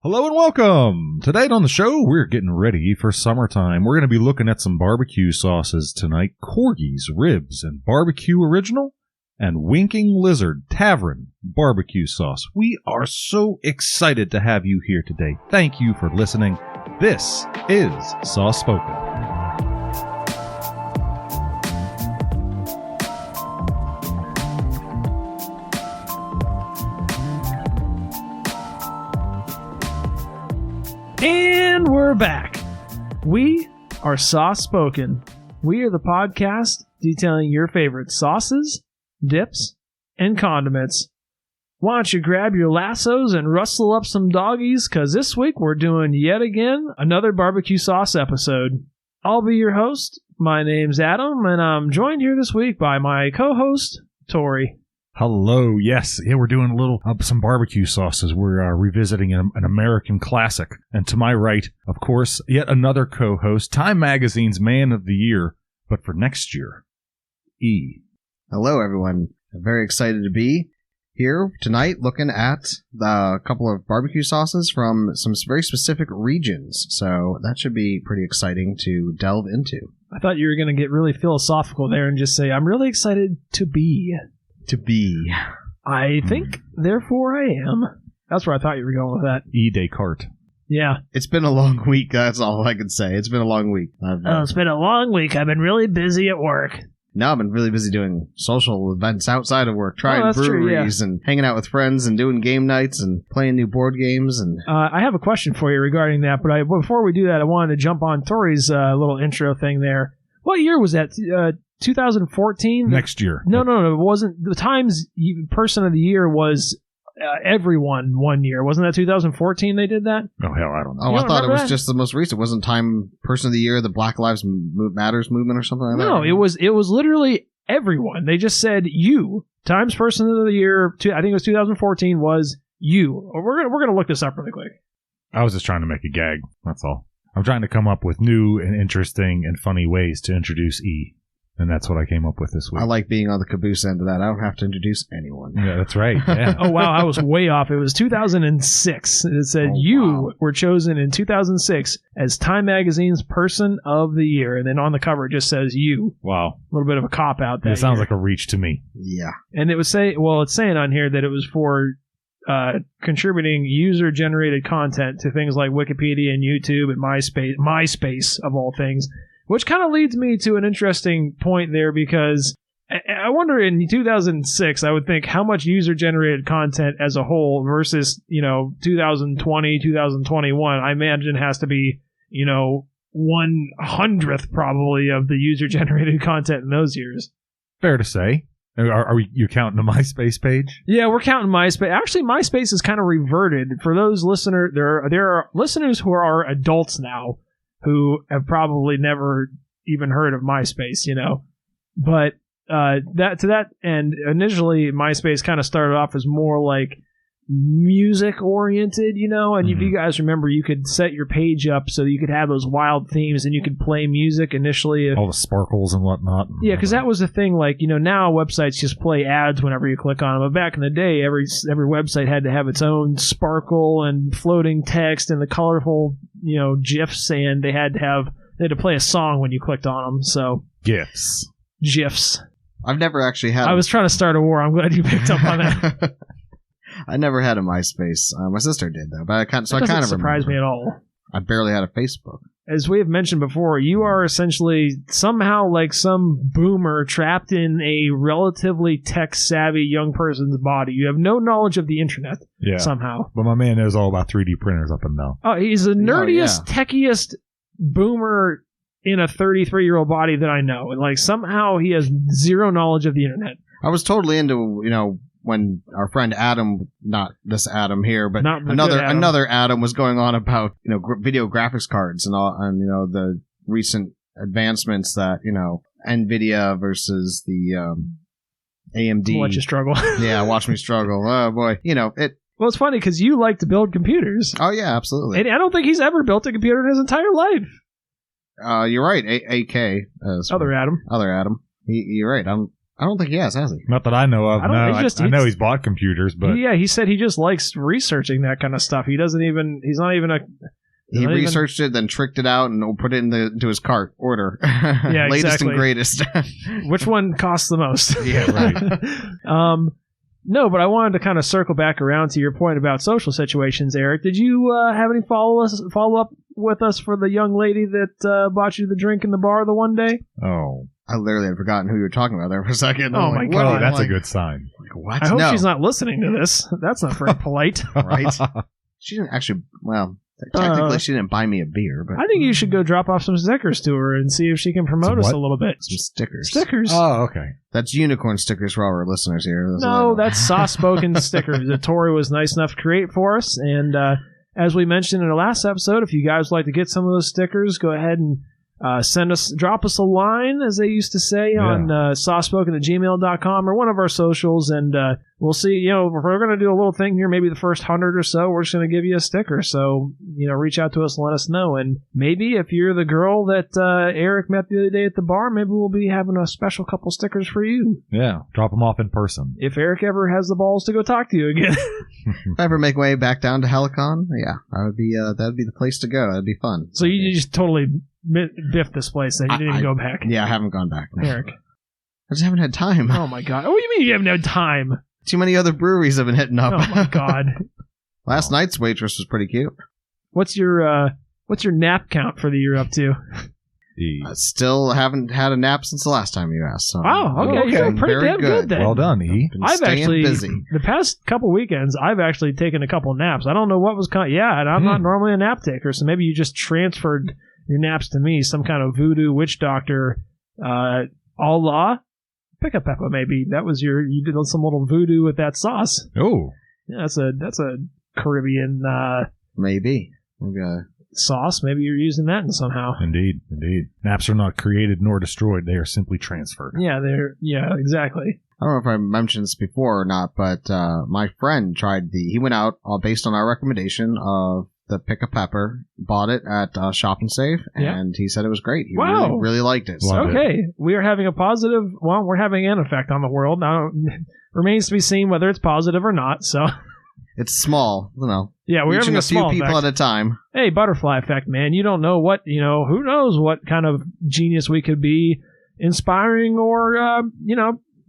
Hello and welcome! Tonight on the show, we're getting ready for summertime. We're going to be looking at some barbecue sauces tonight. Corky's Ribs and Barbecue Original and Winking Lizard Tavern Barbecue Sauce. We are so excited to have you here today. Thank you for listening. This is Sauce Spoken. And we're back. We are Sauce Spoken. We are the podcast detailing your favorite sauces, dips, and condiments. Why don't you grab your lassos and rustle up some doggies, because this week we're doing yet again another barbecue sauce episode. I'll be your host. My name's Adam, and I'm joined here this week by my co-host, Tori. Hello, yes. Yeah, we're doing a little some barbecue sauces. We're revisiting an American classic. And to my right, of course, yet another co-host, Time Magazine's Man of the Year, but for next year, E. Hello, everyone. I'm very excited to be here tonight looking at a couple of barbecue sauces from some very specific regions. So that should be pretty exciting to delve into. I thought you were going to get really philosophical there and just say, I'm really excited to be. I think, therefore I am. That's where I thought you were going with that. E. Descartes. Yeah. It's been a long week. That's all I can say. It's been a long week. It's been a long week. I've been really busy at work. No, I've been really busy doing social events outside of work, trying breweries and hanging out with friends and doing game nights and playing new board games. And I have a question for you regarding that, but before we do that, I wanted to jump on Tori's little intro thing there. What year was that? 2014? Next year. No, it wasn't. The Times Person of the Year was everyone one year. Wasn't that 2014 they did that? Oh, hell, I don't know. Oh, I thought it was just the most recent. Wasn't Time Person of the Year the Black Lives Matters movement or something like that? No, it was literally everyone. They just said you. Times Person of the Year, I think it was 2014, was you. We're gonna look this up really quick. I was just trying to make a gag. That's all. I'm trying to come up with new and interesting and funny ways to introduce E. And that's what I came up with this week. I like being on the caboose end of that. I don't have to introduce anyone. Yeah, that's right. Yeah. Oh, wow. I was way off. It was 2006. It said were chosen in 2006 as Time Magazine's Person of the Year. And then on the cover, it just says you. Wow. A little bit of a cop-out there. It sounds like a reach to me. Yeah. And it was it's saying on here that it was for contributing user-generated content to things like Wikipedia and YouTube and MySpace of all things. Which kind of leads me to an interesting point there, because I wonder in 2006, I would think how much user-generated content as a whole versus, 2020, 2021, I imagine has to be, 1/100th probably of the user-generated content in those years. Fair to say. You counting the MySpace page? Yeah, we're counting MySpace. Actually, MySpace is kind of reverted. For those listeners, there are listeners who are adults now, who have probably never even heard of MySpace, But that to that end, initially MySpace kind of started off as more like music oriented, and if you guys remember, you could set your page up so you could have those wild themes and you could play music initially. All the sparkles and whatnot. Yeah, because that was the thing. Like, now websites just play ads whenever you click on them. But back in the day, every website had to have its own sparkle and floating text and the colorful, GIFs, and they had to play a song when you clicked on them. So GIFs. I've never actually had. I was trying to start a war. I'm glad you picked up on that. I never had a MySpace. My sister did though, but I kind of surprised me at all. I barely had a Facebook. As we have mentioned before, you are essentially somehow like some boomer trapped in a relatively tech-savvy young person's body. You have no knowledge of the internet somehow. But my man knows all about 3D printers up and down. Oh, he's the nerdiest, techiest boomer in a 33-year-old body that I know. And like somehow he has zero knowledge of the internet. I was totally into, when our friend Adam, not this Adam here, but another Adam was going on about, video graphics cards and all, and, the recent advancements that, NVIDIA versus the AMD. Watch you struggle. Yeah, watch me struggle. Oh, boy. Well, it's funny because you like to build computers. Oh, yeah, absolutely. And I don't think he's ever built a computer in his entire life. You're right. AK. Other Adam. You're right. I don't think he has he? Not that I know of. I know he's bought computers, but he said he just likes researching that kind of stuff. He researched it, then tricked it out, and put it into his cart. Order. Yeah, latest and greatest. Which one costs the most? Yeah, right. No, but I wanted to kind of circle back around to your point about social situations, Eric. Did you have any follow up with us for the young lady that bought you the drink in the bar the one day? Oh. I literally had forgotten who you were talking about there for a second. Oh, my God. Oh, that's a good sign. What? I hope she's not listening to this. That's not very polite. Right? She didn't actually, technically she didn't buy me a beer. But I think you should go drop off some stickers to her and see if she can promote us a little bit. Some stickers. Stickers. Oh, okay. That's unicorn stickers for all our listeners here. That's soft-spoken stickers that Tori was nice enough to create for us. And as we mentioned in the last episode, if you guys would like to get some of those stickers, go ahead and drop us a line, as they used to say, on softspoken@gmail.com or one of our socials, and we'll see. If we're going to do a little thing here, maybe the first 100 or so, we're just going to give you a sticker. So, reach out to us and let us know. And maybe if you're the girl that Eric met the other day at the bar, maybe we'll be having a special couple stickers for you. Yeah, drop them off in person. If Eric ever has the balls to go talk to you again. If I ever make my way back down to Helicon, that'd be the place to go. That'd be fun. So you just totally biffed this place, and you didn't go back. Yeah, I haven't gone back. Eric. I just haven't had time. Oh, my God. What do you mean you haven't had time? Too many other breweries have been hitting up. Oh, my God. Last night's waitress was pretty cute. What's your nap count for the year up to? I still haven't had a nap since the last time you asked. So wow, okay. You're pretty damn good then. Well done, E. I've actually, busy. The past couple weekends, I've actually taken a couple naps. I don't know what was and I'm not normally a nap taker, so maybe you just transferred your naps to me, some kind of voodoo witch doctor, Allah. Pick a pepper, maybe. That was you did some little voodoo with that sauce. Oh. Yeah, that's a Caribbean, maybe. Sauce. Maybe you're using that somehow. Indeed. Naps are not created nor destroyed. They are simply transferred. Yeah, exactly. I don't know if I mentioned this before or not, but my friend he went out based on our recommendation of the Pick a Pepper, bought it at Shop and Save, and he said it was great. He really liked it. So. Okay. We are having we're having an effect on the world. Now, remains to be seen whether it's positive or not, so... It's small, Yeah, we're having a few people effect. at a time. Hey, butterfly effect, man. You don't know who knows what kind of genius we could be inspiring or,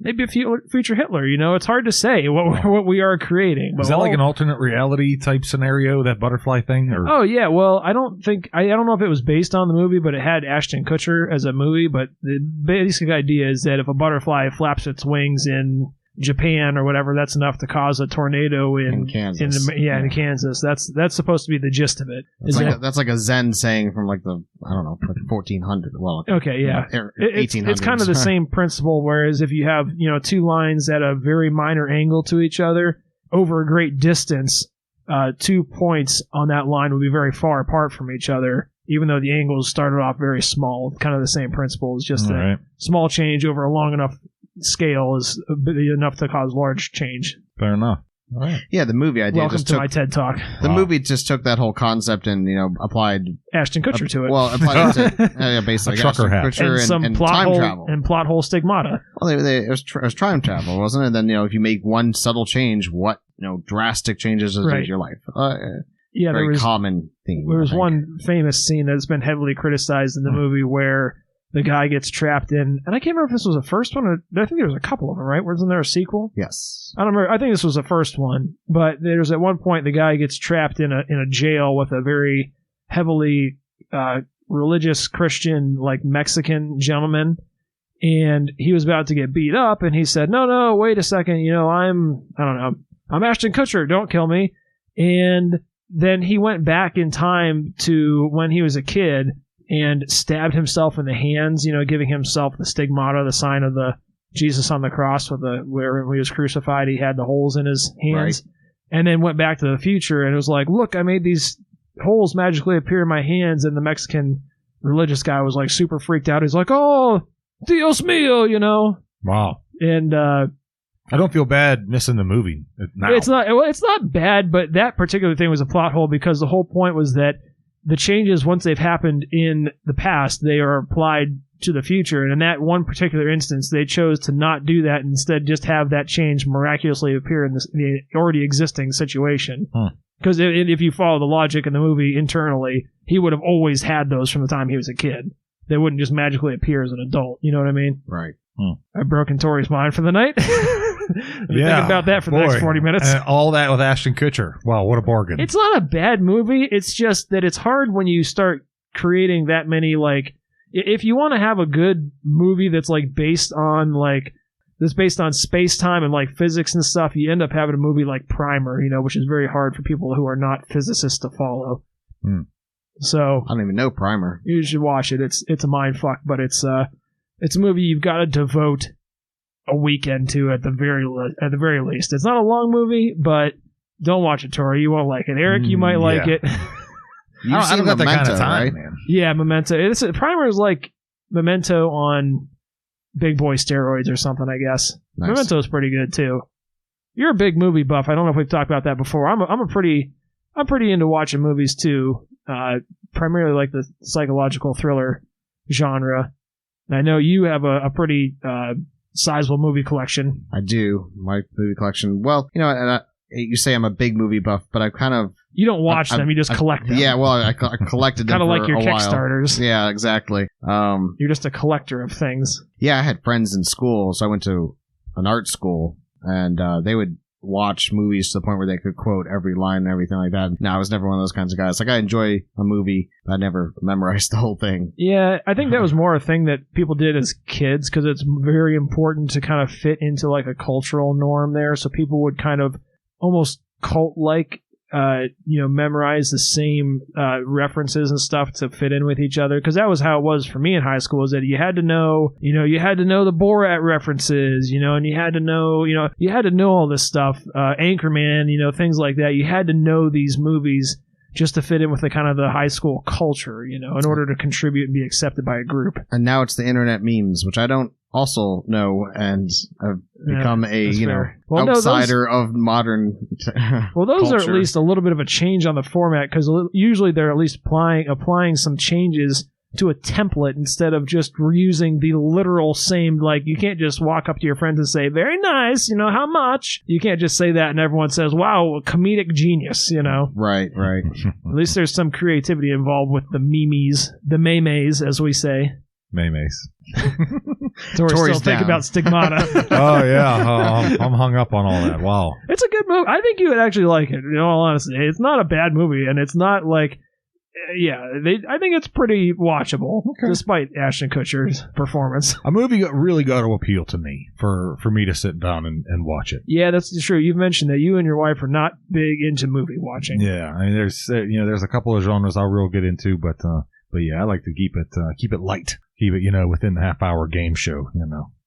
maybe a future Hitler. It's hard to say what we are creating. But is that like an alternate reality type scenario, that butterfly thing? Or? Oh, yeah. Well, I don't know if it was based on the movie, but it had Ashton Kutcher as a movie. But the basic idea is that if a butterfly flaps its wings in Japan or whatever, that's enough to cause a tornado in Kansas. In Kansas. That's supposed to be the gist of it. That's like a Zen saying from like the 1400. Well, okay, yeah, 1800s. It's kind of the same principle. Whereas if you have two lines at a very minor angle to each other over a great distance, 2 points on that line would be very far apart from each other, even though the angles started off very small. Kind of the same principle. It's just a small change over a long enough scale is enough to cause large change. Fair enough. All right. Yeah, the movie idea. Welcome to my TED Talk. The movie just took that whole concept and applied Ashton Kutcher to it. Well, applied it to basically a trucker hat and some time travel and plot hole stigmata. Well, it was time travel, wasn't it? And then if you make one subtle change, what drastic changes does to your life? Yeah, very common theme. There was one famous scene that's been heavily criticized in the movie where the guy gets trapped in, and I can't remember if this was the first one, or I think there was a couple of them, right? Wasn't there a sequel? Yes. I don't remember. I think this was the first one, but there's at one point the guy gets trapped in a jail with a very heavily religious Christian, like Mexican gentleman, and he was about to get beat up, and he said, no, wait a second, I'm Ashton Kutcher, don't kill me. And then he went back in time to when he was a kid and stabbed himself in the hands, giving himself the stigmata, the sign of the Jesus on the cross where he was crucified, he had the holes in his hands. Right. And then went back to the future and it was like, look, I made these holes magically appear in my hands. And the Mexican religious guy was like super freaked out. He's like, oh, Dios mío, Wow. And I don't feel bad missing the movie now. It's not bad, but that particular thing was a plot hole because the whole point was that the changes, once they've happened in the past, they are applied to the future. And in that one particular instance, they chose to not do that, and instead just have that change miraculously appear in the already existing situation. Because if you follow the logic in the movie internally, he would have always had those from the time he was a kid. They wouldn't just magically appear as an adult. You know what I mean? Right. I've broken Tori's mind for the night. Think about that for the next 40 minutes. And all that with Ashton Kutcher. Wow, what a bargain. It's not a bad movie. It's just that it's hard when you start creating that many, like, if you want to have a good movie that's like based on space-time and like physics and stuff, you end up having a movie like Primer, which is very hard for people who are not physicists to follow. So I don't even know Primer. You should watch it. It's a mind fuck, but it's a movie you've got to devote a weekend to at the very least. It's not a long movie, but don't watch it, Tori. You won't like it. Eric, you might like it. I don't got that kind of time, right? Man. Yeah, Memento. Primer is like Memento on big boy steroids or something, I guess. Nice. Memento is pretty good too. You're a big movie buff. I don't know if we've talked about that before. I'm pretty into watching movies too. Primarily like the psychological thriller genre. And I know you have a pretty sizable movie collection. I do. My movie collection. Well, you say I'm a big movie buff, but I kind of... You don't watch them, you just collect them. Yeah, well, I collected them for a while. Kind of like your Kickstarters. Yeah, exactly. You're just a collector of things. Yeah, I had friends in school, so I went to an art school, and they would watch movies to the point where they could quote every line and everything like that. No, I was never one of those kinds of guys. Like, I enjoy a movie, but I never memorized the whole thing. Yeah, I think that was more a thing that people did as kids, because it's very important to kind of fit into like a cultural norm there, so people would kind of almost cult-like memorize the same references and stuff to fit in with each other, because that was how it was for me in high school, is that you had to know the Borat references, and you had to know all this stuff, Anchorman, things like that. You had to know these movies just to fit in with the kind of the high school culture, in order to contribute and be accepted by a group. And now it's the internet memes, which I don't also know, and I've become outsider of modern well, those culture. Are at least a little bit of a change on the format, because usually they're at least applying some changes to a template instead of just reusing the literal same. Like, you can't just walk up to your friends and say, very nice, how much? You can't just say that and everyone says, wow, comedic genius, Right. At least there's some creativity involved with the memes, as we say. Memes. Tori's still thinking about Stigmata. Oh, yeah. I'm hung up on all that. Wow. It's a good movie. I think you would actually like it, in all honesty. It's not a bad movie, and it's not like... I think it's pretty watchable, despite Ashton Kutcher's performance. A movie really got to appeal to me for me to sit down and watch it. Yeah, that's true. You've mentioned that you and your wife are not big into movie watching. Yeah, I mean, there's a couple of genres I'll real get into, but yeah, I like to keep it light, keep it within the half-hour game show.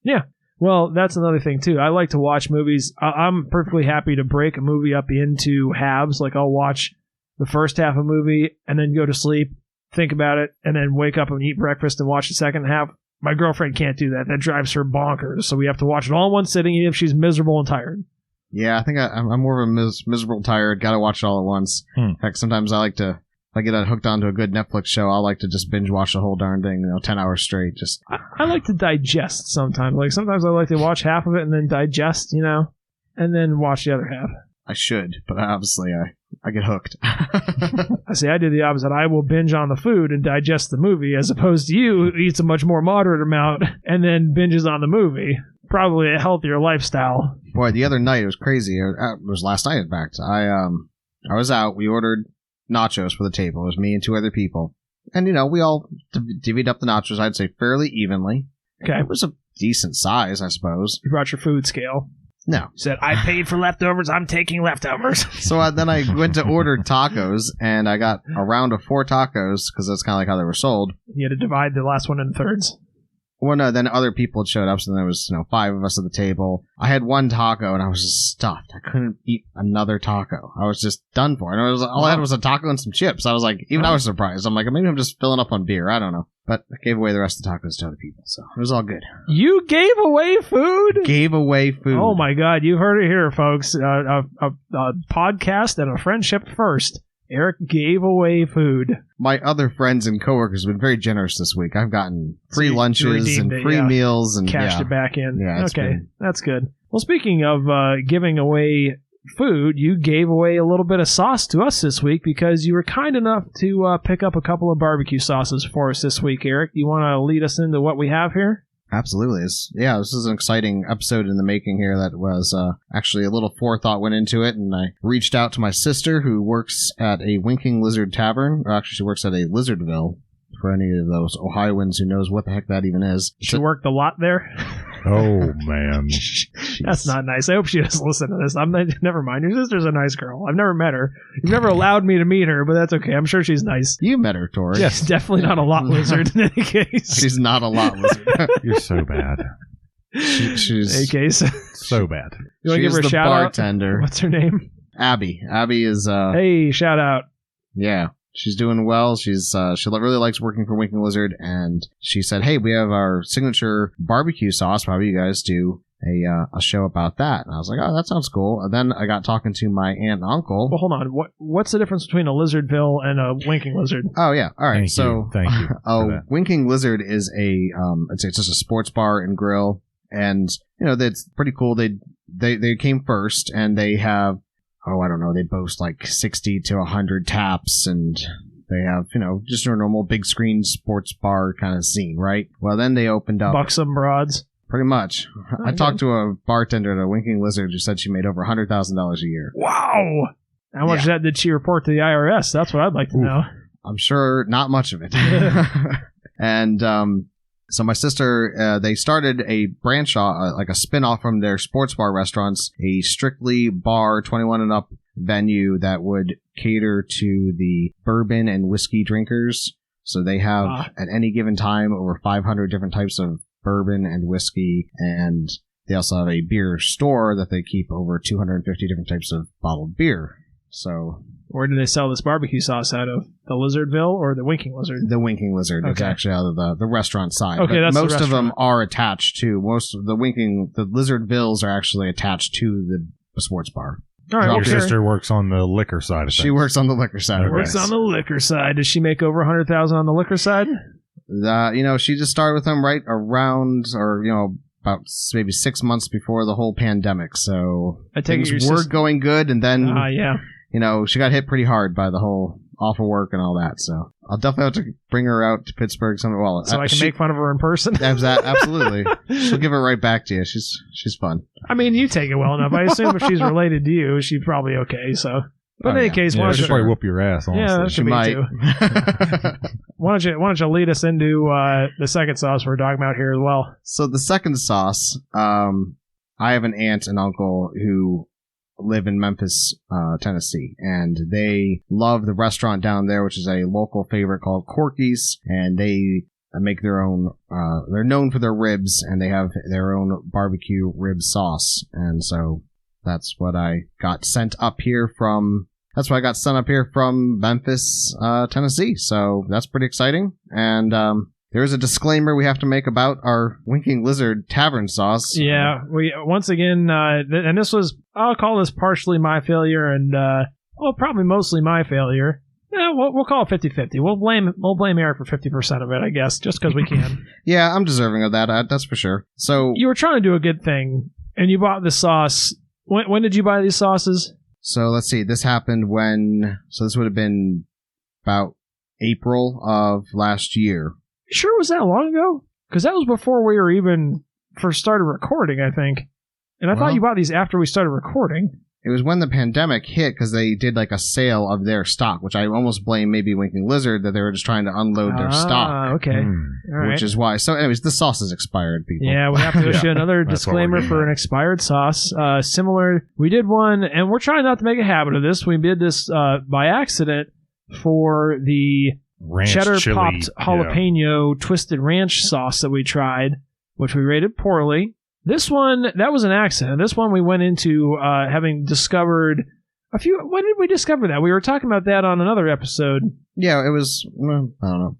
Yeah. Well, that's another thing too. I like to watch movies. I'm perfectly happy to break a movie up into halves. Like, I'll watch the first half of a movie and then go to sleep, think about it, and then wake up and eat breakfast and watch the second half. My girlfriend can't do that. That drives her bonkers. So we have to watch it all in one sitting, even if she's miserable and tired. Yeah, I think I'm more of a miserable tired. Got to watch it all at once. Heck, sometimes I like to, if I get hooked onto a good Netflix show, I like to just binge watch the whole darn thing, 10 hours straight. Just I like to digest sometimes. Like, sometimes I like to watch half of it and then digest, and then watch the other half. I should, but obviously I get hooked. I see. I do the opposite. I will binge on the food and digest the movie, as opposed to you, who eats a much more moderate amount and then binges on the movie. Probably a healthier lifestyle. Boy, the other night it was crazy. It was last night, in fact. I was out. We ordered nachos for the table. It was me and two other people, and we all divvied up the nachos. I'd say fairly evenly. Okay, it was a decent size, I suppose. You brought your food scale. No. You said, I paid for leftovers, I'm taking leftovers. So then I went to order tacos, and I got a round of 4 tacos, because that's kind of like how they were sold. You had to divide the last one in thirds. Well, no, then other people had showed up, so then there was 5 of us at the table. I had one taco, and I was just stuffed. I couldn't eat another taco. I was just done for. And all I had was a taco and some chips. I was like, I was surprised. I'm like, maybe I'm just filling up on beer. I don't know. But I gave away the rest of the tacos to other people, so it was all good. You gave away food? Gave away food. Oh my God, you heard it here, folks. A podcast and a friendship first. Eric gave away food. My other friends and coworkers have been very generous this week. I've gotten free lunches and free meals and cashed it back in. Yeah, okay, that's good. Well, speaking of giving away food, you gave away a little bit of sauce to us this week because you were kind enough to pick up a couple of barbecue sauces for us this week, Eric. You want to lead us into what we have here? Absolutely. This is an exciting episode in the making here that was actually a little forethought went into it, and I reached out to my sister who works at a Winking Lizard Tavern, or actually she works at a Lizardville, for any of those Ohioans who knows what the heck that even is. She worked a lot there? Oh, man. That's not nice. I hope she doesn't listen to this. Never mind. Your sister's a nice girl. I've never met her. You've never allowed me to meet her, but that's okay. I'm sure she's nice. You met her, Tori. Yes, definitely not a lot lizard in any case. She's not a lot lizard. You're so bad. She's in any case. So bad. You want to give her a shout bartender. out? What's her name? Abby. Abby is... hey, shout out. Yeah. She's doing well. She really likes working for Winking Lizard, and she said, "Hey, we have our signature barbecue sauce. How about you guys do a show about that?" And I was like, "Oh, that sounds cool." And then I got talking to my aunt and uncle. Well, hold on. What's the difference between a Lizardville and a Winking Lizard? Oh yeah, all right. Thank you. Winking Lizard is it's just a sports bar and grill, and that's pretty cool. They came first, and they have. Oh, I don't know. They boast like 60 to 100 taps, and they have, just a normal big screen sports bar kind of scene, right? Well, then they opened up. Buxom broads. Pretty much. I talked to a bartender at a Winking Lizard who said she made over $100,000 a year. Wow! How much of that did she report to the IRS? That's what I'd like to know. I'm sure not much of it. And, so my sister, they started a branch off, like a spin-off from their sports bar restaurants, a strictly bar 21 and up venue that would cater to the bourbon and whiskey drinkers. So they have at any given time over 500 different types of bourbon and whiskey, and they also have a beer store that they keep over 250 different types of bottled beer. So where do they sell this barbecue sauce out of? The Lizardville or the Winking Lizard? The Winking Lizard. Okay. It's actually out of the restaurant side. Okay, that's most of them are attached to the Lizardvilles are actually attached to the sports bar. All right, your sister works on the liquor side of things. She works on the liquor side. Works on the liquor side. Does she make over $100,000 on the liquor side? She just started with them right around, or about maybe 6 months before the whole pandemic. So things were going good, and then she got hit pretty hard by the whole off of work and all that. So I'll definitely have to bring her out to Pittsburgh so I can make fun of her in person. Absolutely. She'll give it right back to you. She's fun. I mean, you take it well enough. I assume if she's related to you, she's probably okay. So, but in any case, she'll probably whoop your ass. Honestly. Yeah, that she might. Too. Why don't you lead us into the second sauce we're talking about here as well? So the second sauce, I have an aunt and uncle who live in Memphis, Tennessee, and they love the restaurant down there, which is a local favorite called Corky's, and they make their own, they're known for their ribs, and they have their own barbecue rib sauce, and so that's what I got sent up here from Memphis, Tennessee, so that's pretty exciting, and there's a disclaimer we have to make about our Winking Lizard Tavern sauce. Yeah, we once again, and this was, I'll call this partially my failure, and probably mostly my failure. Yeah, we'll call it 50-50. We'll blame Eric for 50% of it, I guess, just because we can. Yeah, I'm deserving of that. That's for sure. So you were trying to do a good thing, and you bought this sauce. When did you buy these sauces? So let's see. This happened this would have been about April of last year. Sure, was that long ago? Because that was before we were even first started recording, I think. And I thought you bought these after we started recording. It was when the pandemic hit, because they did like a sale of their stock, which I almost blame maybe Winking Lizard that they were just trying to unload their stock. Okay. All right. Which is why. So anyways, the sauce is expired, people. Yeah, we have to issue another disclaimer for an expired sauce. Similar, we did one, and we're trying not to make a habit of this. We did this by accident for the ranch cheddar chili, popped jalapeno twisted ranch sauce that we tried, which we rated poorly. This one, that was an accident. This one we went into having discovered when did we discover that? We were talking about that on another episode. Yeah, it was, I don't know,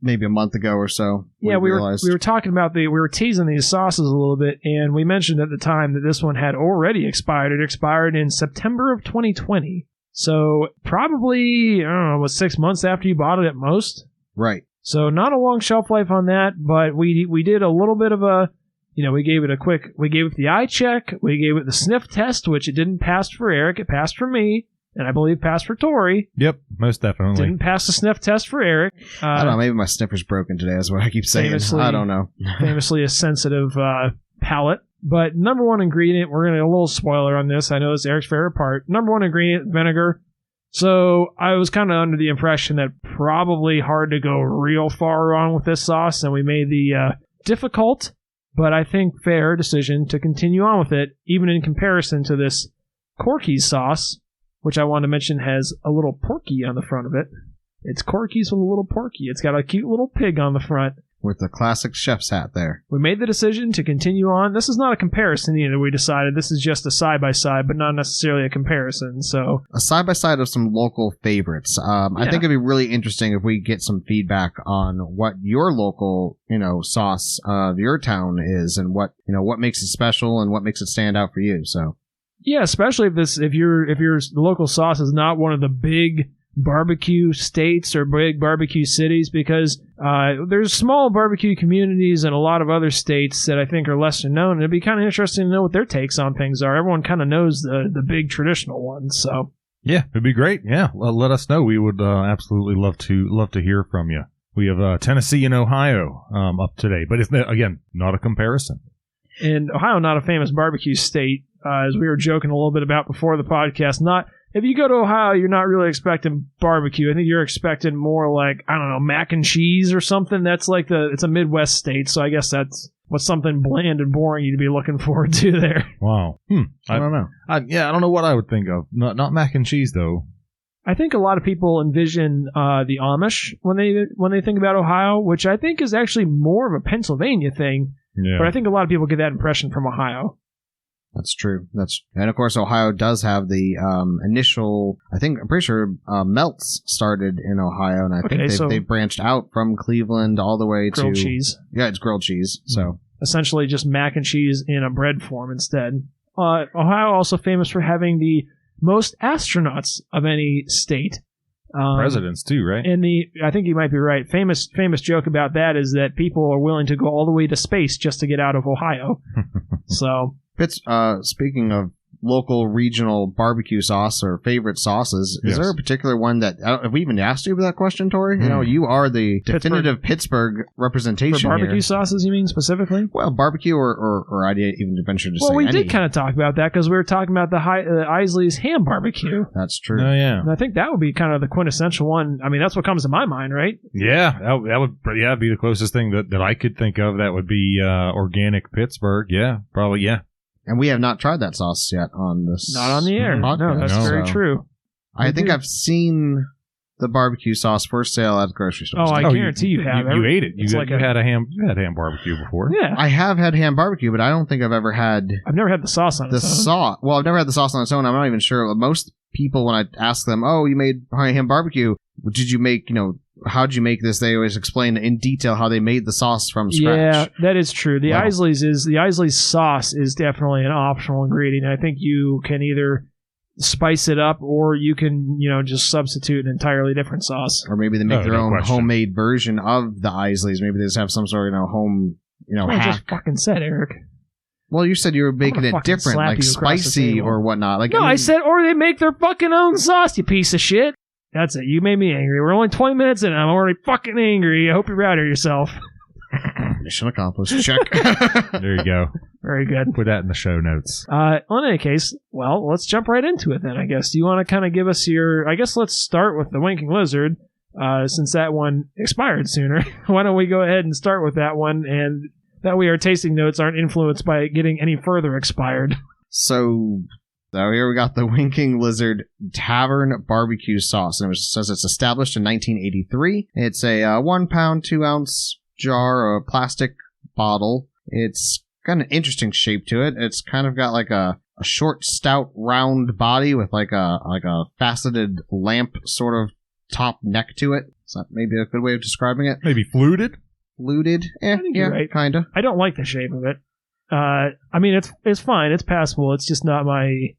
maybe a month ago or so. Yeah, we were talking about we were teasing these sauces a little bit, and we mentioned at the time that this one had already expired. It expired in September of 2020. So probably, I don't know, was 6 months after you bought it at most. Right. So not a long shelf life on that, but we did a little bit of a, we gave it the eye check, we gave it the sniff test, which it didn't pass for Eric, it passed for me, and I believe passed for Tori. Yep, most definitely. Didn't pass the sniff test for Eric. I don't know, maybe my sniffer's broken today, is what I keep saying. I don't know. Famously a sensitive palate. But number one ingredient, we're going to get a little spoiler on this. I know it's Eric's favorite part. Number one ingredient, vinegar. So I was kind of under the impression that probably hard to go real far wrong with this sauce, and we made the difficult, but I think fair decision to continue on with it, even in comparison to this Corky's sauce, which I want to mention has a little porky on the front of it. It's Corky's with a little porky. It's got a cute little pig on the front. With the classic chef's hat there. We made the decision to continue on. This is not a comparison either. We decided this is just a side-by-side, but not necessarily a comparison. So a side-by-side of some local favorites. I think it'd be really interesting if we get some feedback on what your local, sauce of your town is, and what makes it special and what makes it stand out for you. So yeah, especially if your local sauce is not one of the big barbecue states or big barbecue cities, because there's small barbecue communities in a lot of other states that I think are lesser known. It'd be kind of interesting to know what their takes on things are. Everyone kind of knows the big traditional ones. So yeah, it'd be great. Yeah, let us know. We would absolutely love to hear from you. We have Tennessee and Ohio up today, but it's again not a comparison. And Ohio, not a famous barbecue state, as we were joking a little bit about before the podcast. If you go to Ohio, you're not really expecting barbecue. I think you're expecting more like, I don't know, mac and cheese or something. That's like it's a Midwest state, so I guess that's what's something bland and boring you'd be looking forward to there. Wow. I don't know. I don't know what I would think of. Not mac and cheese, though. I think a lot of people envision the Amish when they think about Ohio, which I think is actually more of a Pennsylvania thing. Yeah. But I think a lot of people get that impression from Ohio. That's true. And of course, Ohio does have the initial. I'm pretty sure Melts started in Ohio, and I think they branched out from Cleveland all the way to grilled cheese. Yeah, it's grilled cheese. So essentially, just mac and cheese in a bread form instead. Ohio also famous for having the most astronauts of any state. Presidents too, right? And I think you might be right. Famous joke about that is that people are willing to go all the way to space just to get out of Ohio. So. Speaking of local regional barbecue sauce or favorite sauces, is there a particular one that have we even asked you that question, Tori? You are the definitive Pittsburgh representation. For barbecue sauces, you mean specifically? Well, barbecue or I'd even venture to say Well, we did kind of talk about that because we were talking about the Isley's ham barbecue. That's true. Oh yeah, and I think that would be kind of the quintessential one. I mean, that's what comes to my mind, right? Yeah, that would be the closest thing that I could think of. That would be organic Pittsburgh. Yeah, probably. Yeah. And we have not tried that sauce yet on this. Not on the air. Podcast. No, that's very true. I think I've seen the barbecue sauce for sale at the grocery store. Oh, I guarantee you have. You ate it. You had ham barbecue before. Yeah. I have had ham barbecue, but I don't think I've ever had. I've never had the sauce on its own. Well, I've never had the sauce on its own. I'm not even sure. Most people, when I ask them, "Oh, you made ham barbecue? Did you make? How'd you make this?" They always explain in detail how they made the sauce from scratch. Yeah, that is true. The Isley's sauce is definitely an optional ingredient. I think you can either spice it up or you can, just substitute an entirely different sauce. Or maybe they make their own homemade version of the Isley's. Maybe they just have some sort of home, hack. I just fucking said, Eric. Well, you said you were making it different, like spicy or whatnot. I said, or they make their fucking own sauce, you piece of shit. That's it. You made me angry. We're only 20 minutes in and I'm already fucking angry. I hope you're proud of yourself. Mission accomplished. Check. There you go. Very good. Put that in the show notes. On any case, well, let's jump right into it then, I guess. Do you want to kind of give us let's start with the Winking Lizard, since that one expired sooner. Why don't we go ahead and start with that one, and that way our tasting notes aren't influenced by it getting any further expired. So here we got the Winking Lizard Tavern barbecue sauce. And it says it's established in 1983. It's a 1 pound, 2 ounce jar or a plastic bottle. It's got an interesting shape to it. It's kind of got like a short, stout, round body with like a faceted lamp sort of top neck to it. Is that maybe a good way of describing it? Maybe fluted? Fluted? I think you're right. Kind of. I don't like the shape of it. I mean, it's fine. It's passable. It's just not my...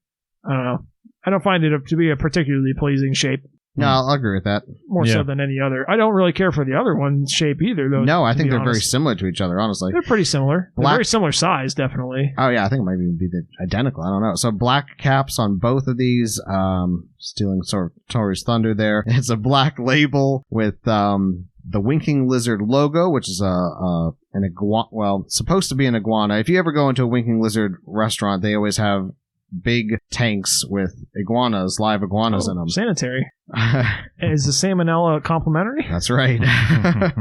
I don't know. I don't find it to be a particularly pleasing shape. No, I'll agree with that. More so than any other. I don't really care for the other one's shape either, though. No, I think they're very similar to each other, honestly. They're pretty similar. They're very similar size, definitely. Oh, yeah, I think it might even be identical. I don't know. So black caps on both of these. Stealing sort of Tori's thunder there. It's a black label with the Winking Lizard logo, which is an iguana. Well, supposed to be an iguana. If you ever go into a Winking Lizard restaurant, they always have big tanks with live iguanas in them. Sanitary. Is the salmonella complimentary? That's right. That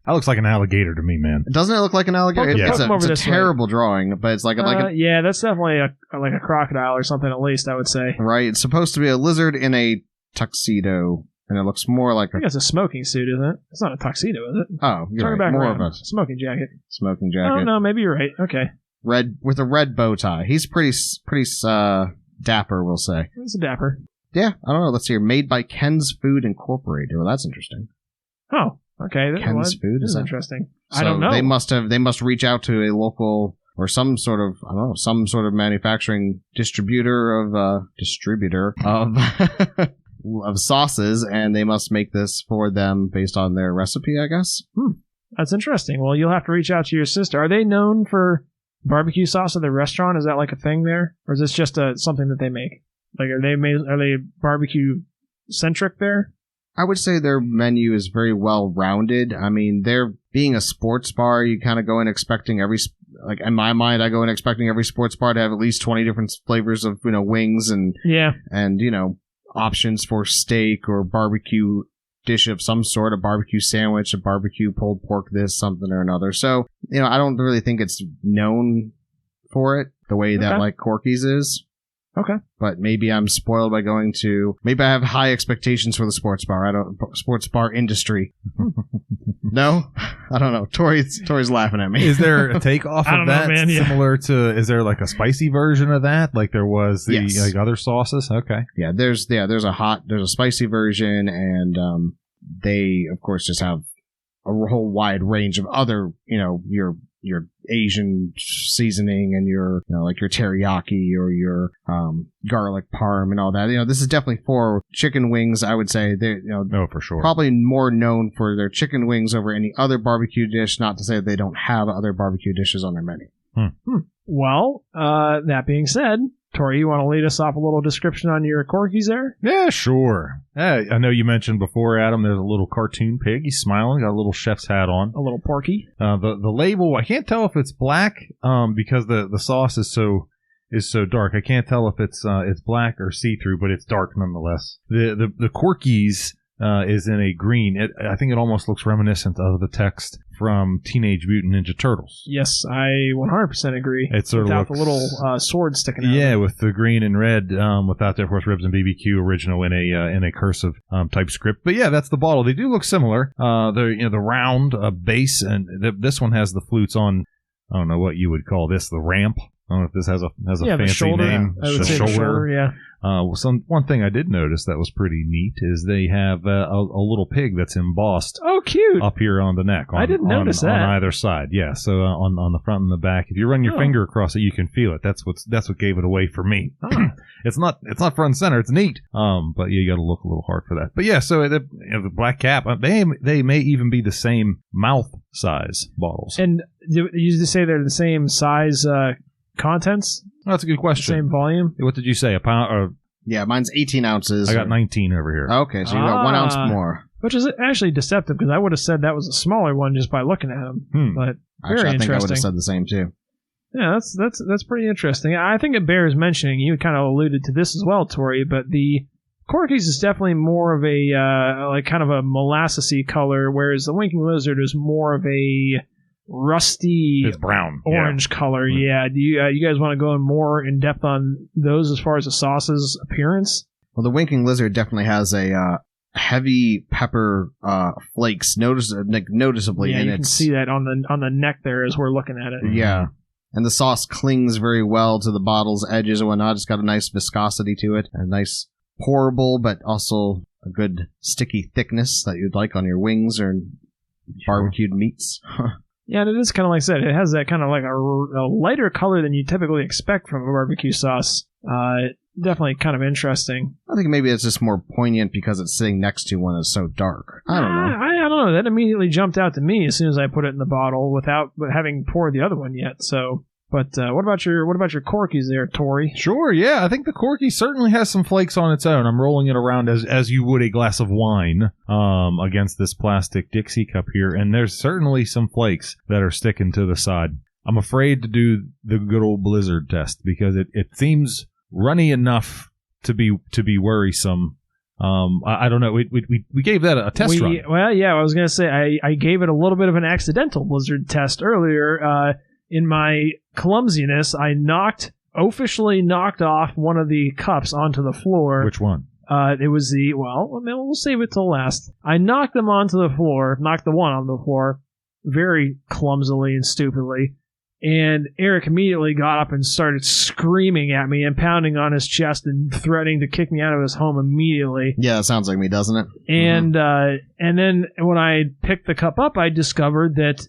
looks like an alligator to me, man. Doesn't it look like an alligator? It's a terrible drawing, but it's like yeah, that's definitely like a crocodile or something, at least I would say. Right. It's supposed to be a lizard in a tuxedo, and it looks more like I think it's a smoking suit, isn't it? It's not a tuxedo, is it? Oh, you're right. More of a smoking jacket. Smoking jacket. Oh no, maybe you're right. Okay. Red with a red bow tie. He's pretty dapper, we'll say. He's a dapper. Yeah, I don't know. Let's see here. Made by Ken's Food Incorporated. Well, that's interesting. Oh, okay. Ken's Food is interesting. So I don't know. They must reach out to a local or some sort of manufacturing distributor of of sauces, and they must make this for them based on their recipe, I guess. That's interesting. Well, you'll have to reach out to your sister. Are they known for barbecue sauce at the restaurant? Is that like a thing there, or is this just something that they make? Like, are they barbecue centric there? I would say their menu is very well rounded. I mean, they're being a sports bar. You kind of go in expecting in my mind, I go in expecting every sports bar to have at least 20 different flavors of wings and options for steak or barbecue dish of some sort, a barbecue sandwich, a barbecue pulled pork, something or another. So, I don't really think it's known for it the way that like Corky's is. Okay. But maybe I'm spoiled by maybe I have high expectations for the sports bar industry. No? I don't know. Tori's laughing at me. Is there a takeoff of that man, similar to, is there like a spicy version of that? Like there was the other sauces? Okay. Yeah, there's a spicy version, and they of course just have a whole wide range of other, your Asian seasoning and your your teriyaki or your garlic parm and all that. This is definitely for chicken wings. I would say they for sure, probably more known for their chicken wings over any other barbecue dish. Not to say that they don't have other barbecue dishes on their menu. Well, that being said, Tori, you want to lead us off a little description on your Corkies there? Yeah, sure. I know you mentioned before, Adam, there's a little cartoon pig. He's smiling, got a little chef's hat on. A little porky. The label, I can't tell if it's black because the sauce is so dark. I can't tell if it's black or see-through, but it's dark nonetheless. The Corkies is in a green. I think it almost looks reminiscent of the text from Teenage Mutant Ninja Turtles. Yes, I 100% agree. It sort without of looks, the little sword sticking out. Yeah, with the green and red, without the, of course, ribs and BBQ original in a cursive type script. But yeah, that's the bottle. They do look similar. The round base, and this one has the flutes on. I don't know what you would call this, the ramp. I don't know if this has a fancy shoulder name. I would say the shoulder, yeah. One thing I did notice that was pretty neat is they have a little pig that's embossed. Oh, cute! Up here on the neck. I didn't notice that on either side. Yeah, so on the front and the back, if you run your finger across it, you can feel it. That's what gave it away for me. It's not front and center. It's neat. But you got to look a little hard for that. But yeah, so the black cap. They may even be the same mouth size bottles. And you used to say they're the same size. Contents? Oh, that's a good question. Same volume? What did you say? A pound? Yeah, mine's 18 ounces. I got 19 over here. Okay, so you got 1 ounce more. Which is actually deceptive because I would have said that was a smaller one just by looking at them. But very I interesting. think I would have said the same too. Yeah, that's pretty interesting. I think it bears mentioning. You kind of alluded to this as well, Tori, but the Corky's is definitely more of a like kind of a molassesy color, whereas the Winking Lizard is more of a rusty, it's brown, orange color. Yeah. Do you guys want to go more in depth on those as far as the sauce's appearance? Well, the Winking Lizard definitely has a heavy pepper flakes noticeably. Yeah, you can see that on the neck there as we're looking at it. Yeah, and the sauce clings very well to the bottle's edges and whatnot. It's got a nice viscosity to it, a nice pourable, but also a good sticky thickness that you'd like on your wings or barbecued meats. Yeah, and it is kind of like I said, it has that kind of like a lighter color than you typically expect from a barbecue sauce. definitely kind of interesting. I think maybe it's just more poignant because it's sitting next to one that's so dark. I don't know. I don't know. That immediately jumped out to me as soon as I put it in the bottle without having poured the other one yet. So, but what about your Corkies there, Tori? Sure, yeah. I think the Corky certainly has some flakes on its own. I'm rolling it around as you would a glass of wine against this plastic Dixie cup here, and there's certainly some flakes that are sticking to the side. I'm afraid to do the good old Blizzard test because it seems runny enough to be worrisome. I don't know. We gave that a test run. Well, yeah, I was going to say I gave it a little bit of an accidental Blizzard test earlier. In my clumsiness, I officially knocked off one of the cups onto the floor. Which one? It was we'll save it till last. I knocked the one on the floor very clumsily and stupidly. And Eric immediately got up and started screaming at me and pounding on his chest and threatening to kick me out of his home immediately. Yeah, that sounds like me, doesn't it? And and then when I picked the cup up, I discovered that,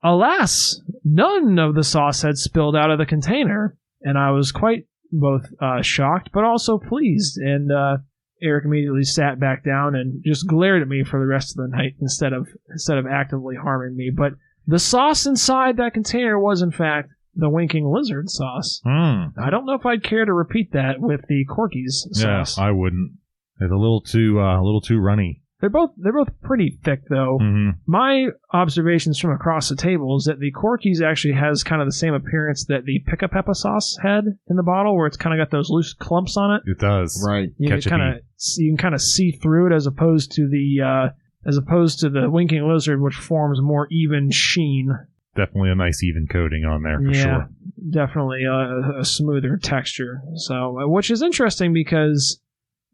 alas, none of the sauce had spilled out of the container. And I was quite both shocked but also pleased. And Eric immediately sat back down and just glared at me for the rest of the night instead of actively harming me. But the sauce inside that container was, in fact, the Winking Lizard sauce. I don't know if I'd care to repeat that with the Corky's sauce. Yeah, I wouldn't. It's a little too runny. They're both pretty thick, though. Mm-hmm. My observations from across the table is that the Corky's actually has kind of the same appearance that the Pick-a-Peppa sauce had in the bottle, where it's kind of got those loose clumps on it. It does, right? You can kind of see through it as opposed to the Winking Lizard, which forms more even sheen. Definitely a nice even coating on there, for sure. Definitely a smoother texture. So, which is interesting because,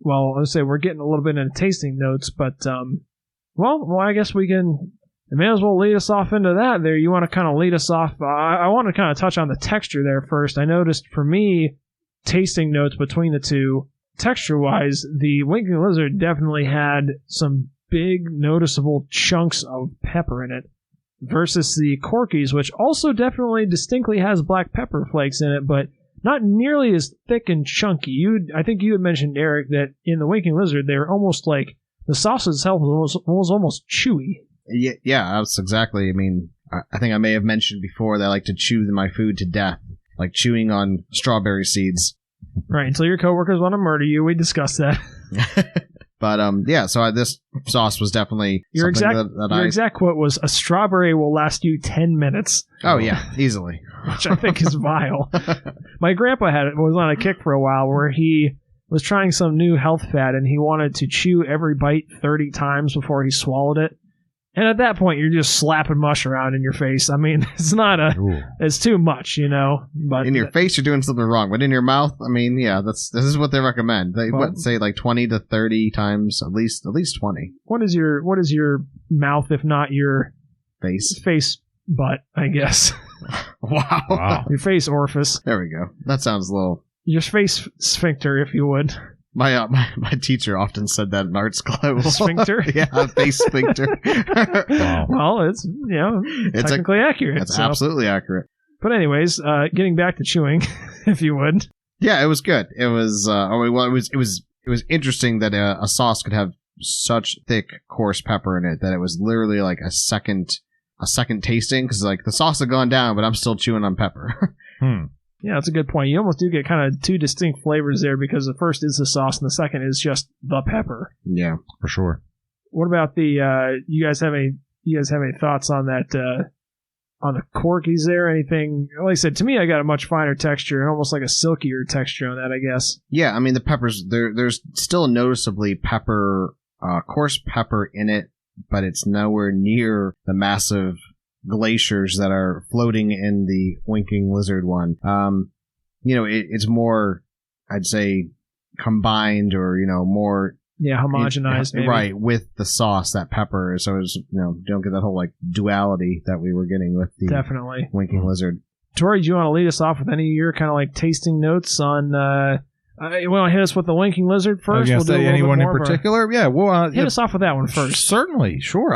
well, let's say we're getting a little bit into tasting notes, but, I guess we may as well lead us off into that there. You want to kind of lead us off? I want to kind of touch on the texture there first. I noticed for me, tasting notes between the two, texture-wise, the Winking Lizard definitely had some big noticeable chunks of pepper in it versus the Corky's, which also definitely distinctly has black pepper flakes in it, but not nearly as thick and chunky. I think you had mentioned, Eric, that in the Winking Lizard they're almost like the sauce itself was almost chewy. Yeah, that's exactly. I mean, I think I may have mentioned before that I like to chew my food to death, like chewing on strawberry seeds. Right, until your coworkers want to murder you. We discussed that. But so this sauce was definitely your exact quote was, "A strawberry will last you 10 minutes." Oh yeah, easily. Which I think is vile. My grandpa was on a kick for a while where he was trying some new health fad and he wanted to chew every bite 30 times before he swallowed it. And at that point, you're just slapping mush around in your face. I mean, it's too much, But in your face, you're doing something wrong. But in your mouth, I mean, yeah, this is what they recommend. They say like 20 to 30 times, at least 20. What is your mouth if not your face butt? I guess. Wow. Your face orifice. There we go. That sounds a little. Your face sphincter, if you would. My teacher often said that in art class. Sphincter? Yeah, face sphincter. Wow. Well, it's technically accurate. It's absolutely accurate. But anyways, getting back to chewing, if you would. Yeah, it was good. It was it was interesting that a sauce could have such thick, coarse pepper in it that it was literally like a second tasting, because like the sauce had gone down, but I'm still chewing on pepper. Yeah, that's a good point. You almost do get kind of two distinct flavors there because the first is the sauce and the second is just the pepper. Yeah, for sure. What about the? You guys have any thoughts on that? On the Corky's there? Anything? Like I said, to me, I got a much finer texture and almost like a silkier texture on that, I guess. Yeah, I mean the peppers. There's still noticeably coarse pepper in it, but it's nowhere near the massive glaciers that are floating in the Winking Lizard one. It's more, I'd say, combined or more homogenized, maybe. Right, with the sauce, that pepper. So it's don't get that whole like duality that we were getting with the Winking Lizard. Tori, do you want to lead us off with any of your kind of like tasting notes on You want to hit us with the winking lizard first? We'll say anyone in particular? Yeah, well, hit us off with that one first. Certainly, sure.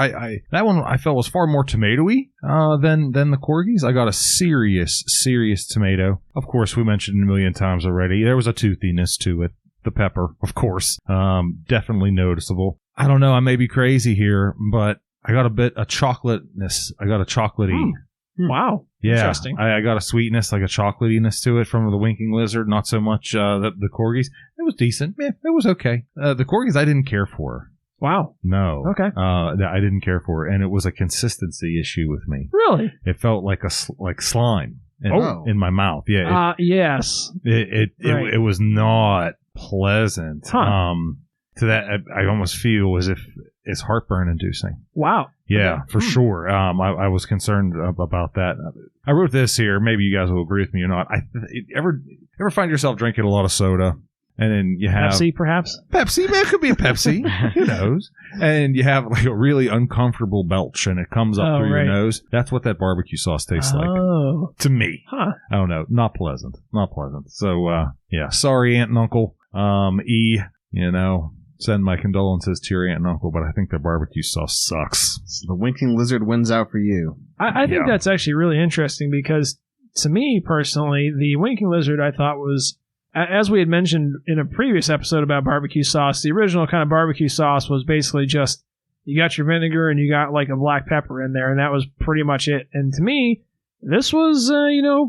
That one I felt was far more tomatoey than the Corgis. I got a serious tomato. Of course, we mentioned a million times already. There was a toothiness to it. The pepper, of course, definitely noticeable. I don't know. I may be crazy here, but I got a bit of chocolateness. I got a chocolatey. Wow. Yeah. Interesting. I got a sweetness, like a chocolatiness to it from the winking lizard. Not so much the Corgis. It was decent. Yeah, it was okay. The Corgis I didn't care for. Wow. No. Okay. I didn't care for, and it was a consistency issue with me. Really? It felt like slime in my mouth. Yeah. Yes. It was not pleasant. Huh. To that, I almost feel as if it's heartburn inducing. Wow. Yeah, for sure. I was concerned about that. I wrote this here. Maybe you guys will agree with me or not. Ever find yourself drinking a lot of soda, and then you have Pepsi, perhaps? Pepsi, man, it could be a Pepsi. Who knows? And you have like a really uncomfortable belch, and it comes up through your nose. That's what that barbecue sauce tastes like to me. Huh. I don't know. Not pleasant. So yeah. Sorry, Aunt and Uncle. Send my condolences to your aunt and uncle, but I think their barbecue sauce sucks. So the winking lizard wins out for you. I think that's actually really interesting because, to me personally, the winking lizard I thought was, as we had mentioned in a previous episode about barbecue sauce, the original kind of barbecue sauce was basically just, you got your vinegar and you got like a black pepper in there, and that was pretty much it. And to me, this was,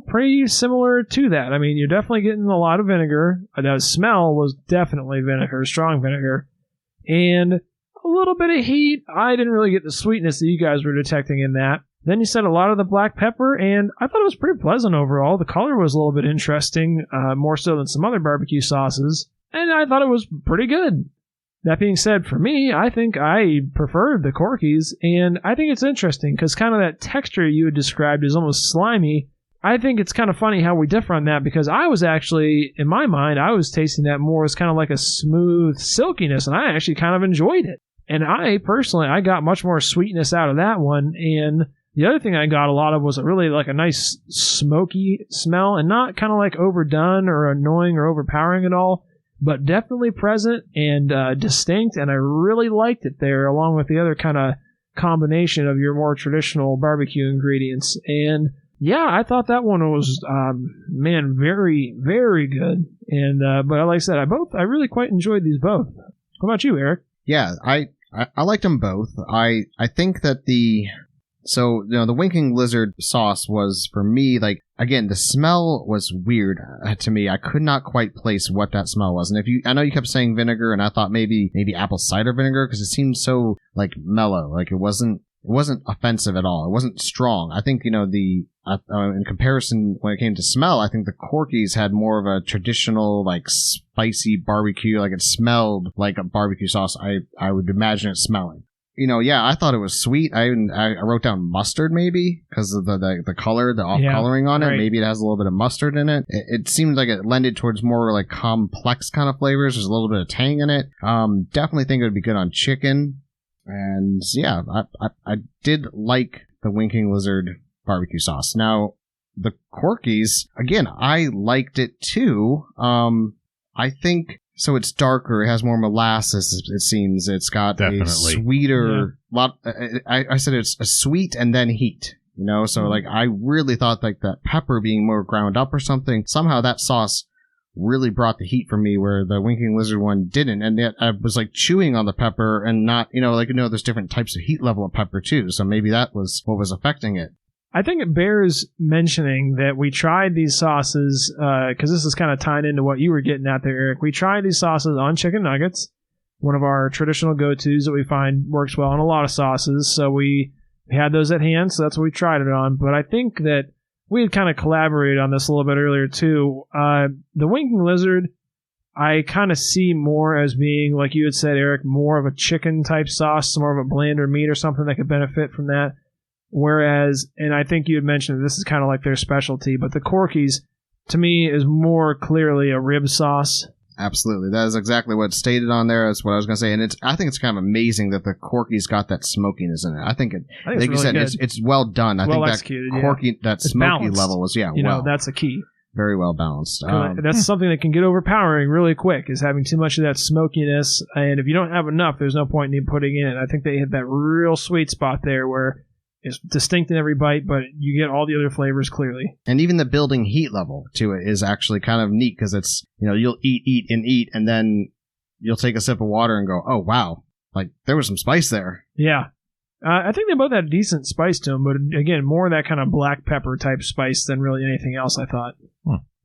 pretty similar to that. I mean, you're definitely getting a lot of vinegar. The smell was definitely vinegar, strong vinegar. And a little bit of heat. I didn't really get the sweetness that you guys were detecting in that. Then you said a lot of the black pepper, and I thought it was pretty pleasant overall. The color was a little bit interesting, more so than some other barbecue sauces. And I thought it was pretty good. That being said, for me, I think I preferred the Corkies, and I think it's interesting because kind of that texture you had described is almost slimy. I think it's kind of funny how we differ on that because I was actually, in my mind, I was tasting that more as kind of like a smooth silkiness, and I actually kind of enjoyed it. And I got much more sweetness out of that one, and the other thing I got a lot of was really like a nice smoky smell, and not kind of like overdone or annoying or overpowering at all, but definitely present and distinct, and I really liked it there, along with the other kind of combination of your more traditional barbecue ingredients. And yeah, I thought that one was, very, very good. And but like I said, I really quite enjoyed these both. How about you, Eric? Yeah, I liked them both. I think that the winking lizard sauce was, for me, like, again, the smell was weird to me. I could not quite place what that smell was. And I know you kept saying vinegar, and I thought maybe apple cider vinegar, because it seemed so, like, mellow. Like, it wasn't offensive at all. It wasn't strong. I think, in comparison, when it came to smell, I think the Corkies had more of a traditional, like, spicy barbecue. Like, it smelled like a barbecue sauce I would imagine it smelling. I thought it was sweet. I wrote down mustard, maybe, because of the color, the off-coloring on it. Right. Maybe it has a little bit of mustard in it. It seemed like it lended towards more, like, complex kind of flavors. There's a little bit of tang in it. Definitely think it would be good on chicken. And, yeah, I did like the winking lizard barbecue sauce. Now, the Corkies, again, I liked it, too. I think... So it's darker. It has more molasses. It seems it's got a sweeter. I said it's a sweet and then heat. So like I really thought like that pepper being more ground up or something. Somehow that sauce really brought the heat for me, where the winking lizard one didn't. And yet I was like chewing on the pepper and not. There's different types of heat level of pepper too. So maybe that was what was affecting it. I think it bears mentioning that we tried these sauces, because this is kind of tied into what you were getting at there, Eric. We tried these sauces on chicken nuggets, one of our traditional go-tos that we find works well on a lot of sauces. So we had those at hand, so that's what we tried it on. But I think that we had kind of collaborated on this a little bit earlier, too. The winking lizard, I kind of see more as being, like you had said, Eric, more of a chicken-type sauce, more of a blander meat or something that could benefit from that. Whereas, and I think you had mentioned that this is kind of like their specialty, but the Corkies, to me, is more clearly a rib sauce. Absolutely. That is exactly what's stated on there. That's what I was going to say. And I think it's kind of amazing that the Corkies got that smokiness in it. I think like you said, it's well done. I think executed, that Corky, that it's smoky balanced. level was, that's a key. Very well balanced. That's something that can get overpowering really quick, is having too much of that smokiness. And if you don't have enough, there's no point in putting in it. I think they hit that real sweet spot there where it's distinct in every bite, but you get all the other flavors clearly. And even the building heat level to it is actually kind of neat, because it's, you'll eat, and then you'll take a sip of water and go, oh, wow, like there was some spice there. Yeah. I think they both had decent spice to them, but again, more of that kind of black pepper type spice than really anything else, I thought.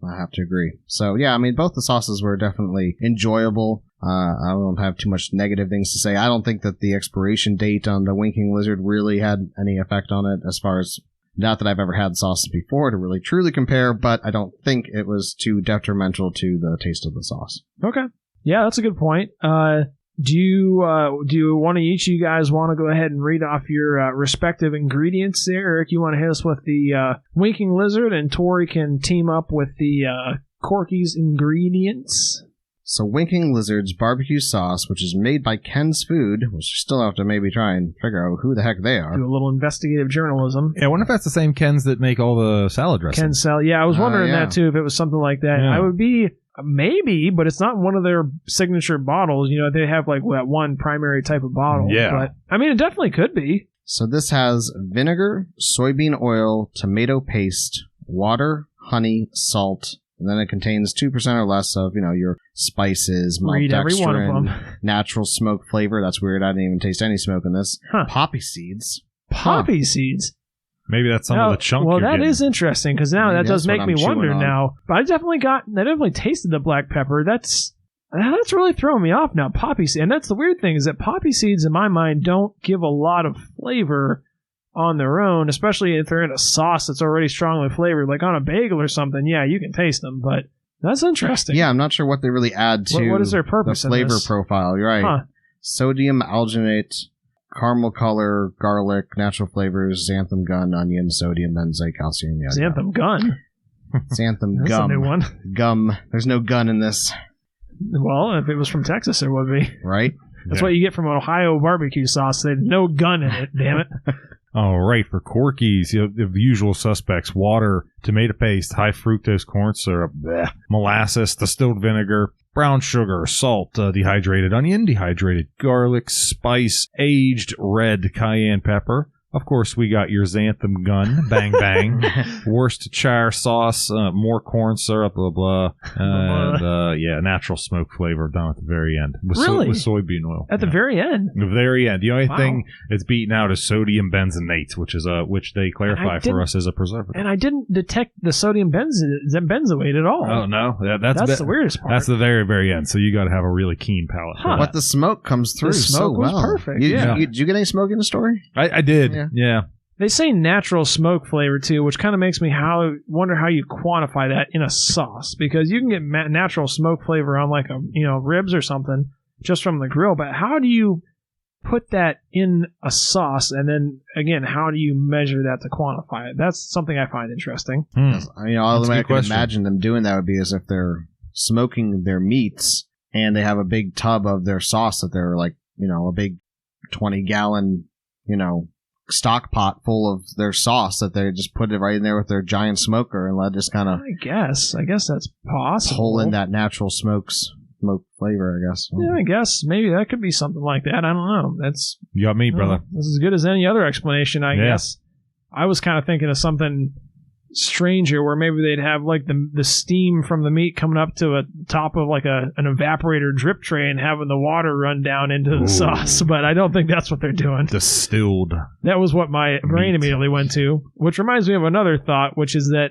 I have to agree. So, yeah, I mean, both the sauces were definitely enjoyable. I don't have too much negative things to say. I don't think that the expiration date on the Winking Lizard really had any effect on it, as far as, not that I've ever had sauces before to really truly compare, but I don't think it was too detrimental to the taste of the sauce. Okay. Yeah, that's a good point. Do you want to, each of you guys want to go ahead and read off your respective ingredients there? Eric, you want to hit us with the Winking Lizard, and Tori can team up with the Corky's ingredients. So Winking Lizard's barbecue sauce, which is made by Ken's Food, which we still have to maybe try and figure out who the heck they are. Do a little investigative journalism. Yeah, I wonder if that's the same Ken's that make all the salad dressing. Ken's salad. Yeah, I was wondering that too, if it was something like that. Yeah. I would be... Maybe, but it's not one of their signature bottles. They have like that one primary type of bottle. Yeah. But, I mean, it definitely could be. So this has vinegar, soybean oil, tomato paste, water, honey, salt, and then it contains 2% or less of, your spices, Read every one of them. natural smoke flavor. That's weird. I didn't even taste any smoke in this. Huh. Poppy seeds. Poppy seeds? Maybe that's some of the chunk. Well, that is interesting, because now that does make me wonder now. But I definitely tasted the black pepper. That's really throwing me off now. Poppy seeds, and that's the weird thing, is that poppy seeds in my mind don't give a lot of flavor on their own, especially if they're in a sauce that's already strongly flavored, like on a bagel or something. Yeah, you can taste them, but that's interesting. Yeah, I'm not sure what they really add to what is their purpose the flavor in this? profile. You're right. Huh. Sodium alginate, caramel color, garlic, natural flavors, xanthan gum, onion, sodium, benzoate, calcium. Xanthan gum? Xanthan That's gum. a new one. Gum. There's no gun in this. Well, if it was from Texas, there would be. Right? That's what you get from Ohio barbecue sauce. There's no gun in it, damn it. All right, for Corky's, the usual suspects: water, tomato paste, high fructose corn syrup, molasses, distilled vinegar, brown sugar, salt, dehydrated onion, dehydrated garlic, spice, aged red cayenne pepper. Of course, we got your xanthan gun, bang bang, Worcestershire sauce, more corn syrup, blah blah, and natural smoke flavor down at the very end with soybean oil. At the very end. The very end. The only thing that's beaten out is sodium benzonate, which they clarify for us as a preservative. And I didn't detect the sodium benzoate at all. Oh no, that's the weirdest part. That's the very very end. So you got to have a really keen palate. Huh. But the smoke comes through. The smoke was perfect. Did you get any smoke in the story? I did. Yeah. They say natural smoke flavor too, which kind of makes me wonder how you quantify that in a sauce, because you can get natural smoke flavor on like ribs or something just from the grill, but how do you put that in a sauce, and then again, how do you measure that to quantify it? That's something I find interesting. All the way I can imagine them doing that would be as if they're smoking their meats and they have a big tub of their sauce that they're like a big 20-gallon stock pot full of their sauce that they just put it right in there with their giant smoker and let just kind of I guess that's possible. Pull in that natural smoke flavor, I guess. Yeah, I guess maybe that could be something like that. I don't know. That's you got me, brother. That's as good as any other explanation, I guess. I was kind of thinking of something stranger, where maybe they'd have like the steam from the meat coming up to a top of like an evaporator drip tray and having the water run down into the sauce, but I don't think that's what they're doing. Distilled. That was what my brain immediately went to, which reminds me of another thought, which is that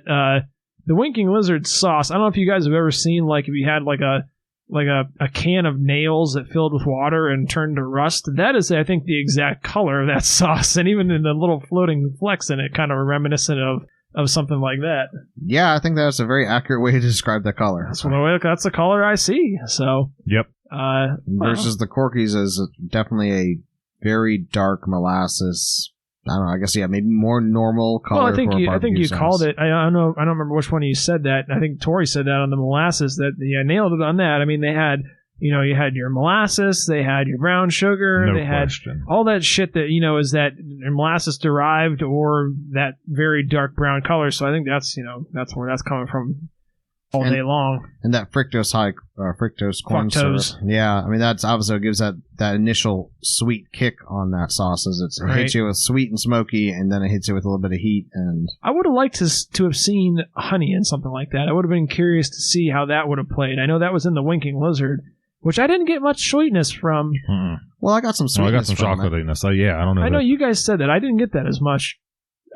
the Winking Lizard sauce, I don't know if you guys have ever seen, like, if you had like a can of nails that filled with water and turned to rust. That is, I think, the exact color of that sauce, and even in the little floating flecks in it, kind of reminiscent of something like that. Yeah, I think that's a very accurate way to describe the color. That's the color I see. So yep. Versus the Corky's is definitely a very dark molasses. I don't know. I guess maybe more normal color. Well, I think you sauce. called it. I don't remember which one you said that. I think Tori said that on the molasses. That nailed it on that. I mean, they had. You had your molasses, they had your brown sugar, had all that shit that, is that molasses derived or that very dark brown color. So I think that's where that's coming from all day long. And that fructose corn syrup. Yeah, I mean, that's obviously what gives that initial sweet kick on that sauce. It hits you with sweet and smoky, and then it hits you with a little bit of heat. And I would have liked to have seen honey in something like that. I would have been curious to see how that would have played. I know that was in the Winking Lizard, which I didn't get much sweetness from. Well, I got some sweetness. I got some chocolatiness. Yeah, I don't know. I know you guys said that. I didn't get that as much.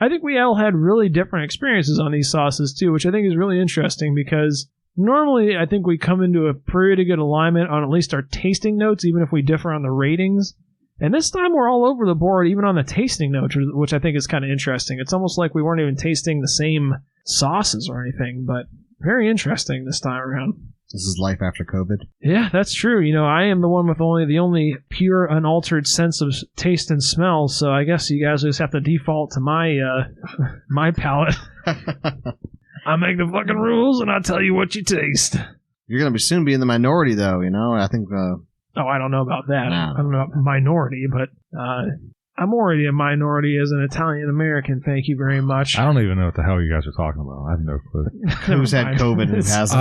I think we all had really different experiences on these sauces too, which I think is really interesting because normally I think we come into a pretty good alignment on at least our tasting notes, even if we differ on the ratings. And this time we're all over the board, even on the tasting notes, which I think is kind of interesting. It's almost like we weren't even tasting the same sauces or anything, but very interesting this time around. This is life after COVID. Yeah, that's true. I am the one with the only pure, unaltered sense of taste and smell, so I guess you guys just have to default to my my palate. I make the fucking rules, and I tell you what you taste. You're going to soon be in the minority, though, I think... Oh, I don't know about that. Nah. I don't know about minority, but I'm already a minority as an Italian-American, thank you very much. I don't even know what the hell you guys are talking about. I have no clue. Who's had COVID and who hasn't?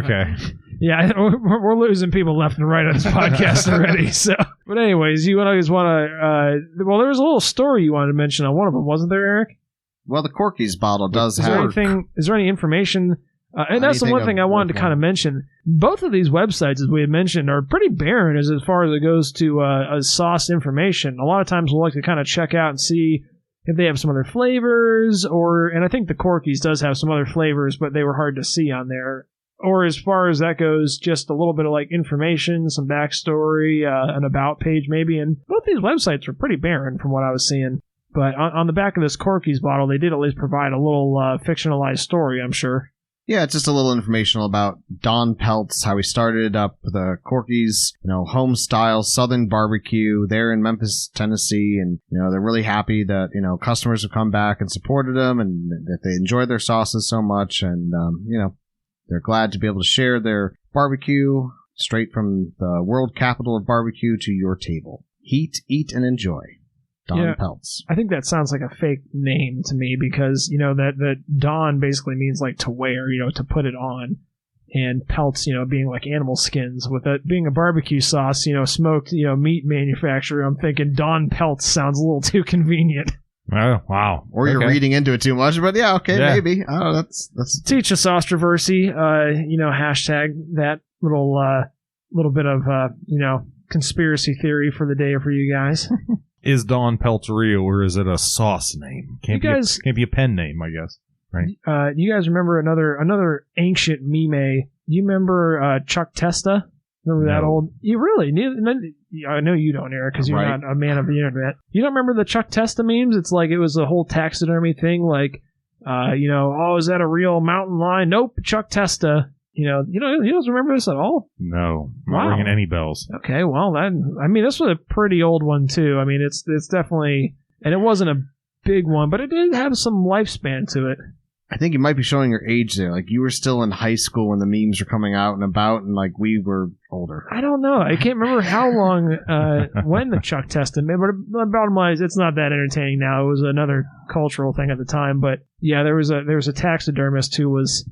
Okay. Yeah, we're losing people left and right on this podcast already. So, but anyways, you guys want to... well, there was a little story you wanted to mention on one of them, wasn't there, Eric? Well, the Corky's bottle does have... Is there any information... and that's the one thing I wanted to kind of mention. Both of these websites, as we had mentioned, are pretty barren as far as it goes to sauce information. A lot of times we'll like to kind of check out and see if they have some other flavors, and I think the Corky's does have some other flavors, but they were hard to see on there. Or as far as that goes, just a little bit of information, some backstory, an about page maybe. And both these websites were pretty barren from what I was seeing. But on the back of this Corky's bottle, they did at least provide a little fictionalized story, I'm sure. Yeah, it's just a little informational about Don Peltz, how he started up the Corky's, home-style Southern barbecue there in Memphis, Tennessee, and, they're really happy that, customers have come back and supported them and that they enjoy their sauces so much, and, they're glad to be able to share their barbecue straight from the world capital of barbecue to your table. Heat, eat, and enjoy. Don Peltz. I think that sounds like a fake name to me because, that Don basically means to wear, to put it on. And Peltz, being like animal skins. With it being a barbecue sauce, smoked, meat manufacturer, I'm thinking Don Peltz sounds a little too convenient. Oh, wow. Or you're reading into it too much, but maybe. Oh, that's teach us Ostroversy, hashtag that little bit of, conspiracy theory for the day for you guys. Is Don Peltz real, or is it a sauce name? Can't be a pen name, I guess. Right? You guys remember another ancient meme? You remember Chuck Testa? Remember that old? You really? I know you don't, Eric, because you're not a man of the internet. You don't remember the Chuck Testa memes? It's like it was a whole taxidermy thing. Is that a real mountain lion? Nope, Chuck Testa. You don't remember this at all? No, not ringing any bells. Okay, well, this was a pretty old one too. I mean, it's definitely, and it wasn't a big one, but it did have some lifespan to it. I think you might be showing your age there. You were still in high school when the memes were coming out and about, and we were older. I don't know. I can't remember how long when the Chuck Testa, but the bottom line is it's not that entertaining now. It was another cultural thing at the time, but yeah, there was a taxidermist who was.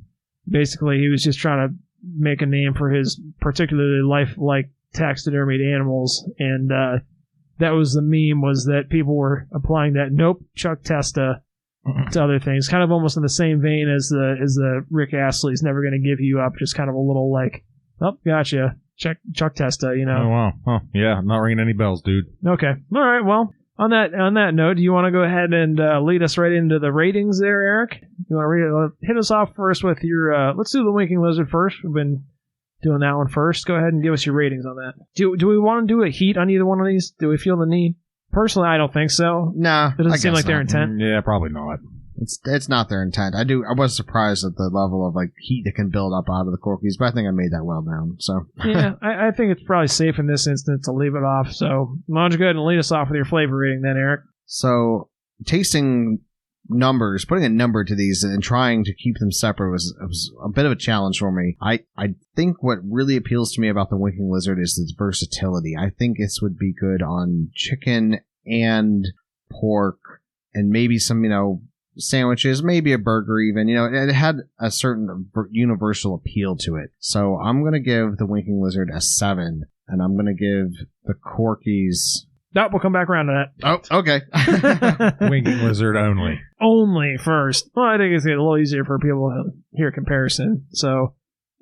Basically, he was just trying to make a name for his particularly lifelike taxidermied animals, and that was the meme, was that people were applying that nope, Chuck Testa to other things, kind of almost in the same vein as the Rick Astley's Never Gonna Give You Up, just kind of a little oh, gotcha, Chuck Testa, Oh, wow. Huh. Yeah, not ringing any bells, dude. Okay. All right, well, on that note, do you want to go ahead and lead us right into the ratings there, Eric? You want to hit us off first with your... let's do the Winking Lizard first. We've been doing that one first. Go ahead and give us your ratings on that. Do we want to do a heat on either one of these? Do we feel the need? Personally, I don't think so. Nah. It doesn't seem like their intent. Yeah, probably not. It's not their intent. I was surprised at the level of heat that can build up out of the Corky's, but I think I made that well down. So yeah, I think it's probably safe in this instance to leave it off. So why don't you go ahead and lead us off with your flavor rating then, Eric? So tasting numbers, putting a number to these and trying to keep them separate was a bit of a challenge for me. I think what really appeals to me about the Winking Lizard is its versatility. I think this would be good on chicken and pork and maybe some sandwiches, maybe a burger even. It had a certain universal appeal to it. So I'm going to give the Winking Lizard a 7, and I'm going to give the Corky's... No, we'll come back around to that. Oh, okay. Winking Lizard only. Only first. Well, I think it's a little easier for people to hear comparison. So,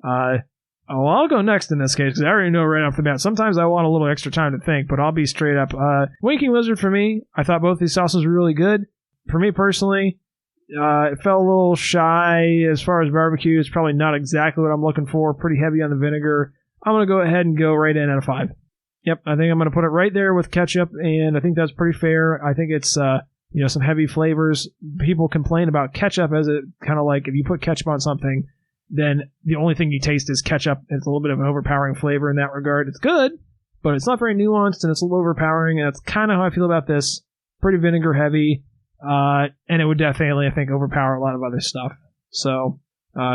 I'll go next in this case because I already know right off the bat. Sometimes I want a little extra time to think, but I'll be straight up. Winking Lizard for me, I thought both these sauces were really good. For me personally, it felt a little shy as far as barbecue. It's probably not exactly what I'm looking for. Pretty heavy on the vinegar. I'm going to go ahead and go right in at a 5. Yep, I think I'm going to put it right there with ketchup, and I think that's pretty fair. I think it's some heavy flavors. People complain about ketchup as it kind of like if you put ketchup on something, then the only thing you taste is ketchup. It's a little bit of an overpowering flavor in that regard. It's good, but it's not very nuanced, and it's a little overpowering, and that's kind of how I feel about this. Pretty vinegar heavy, and it would definitely, I think, overpower a lot of other stuff. So...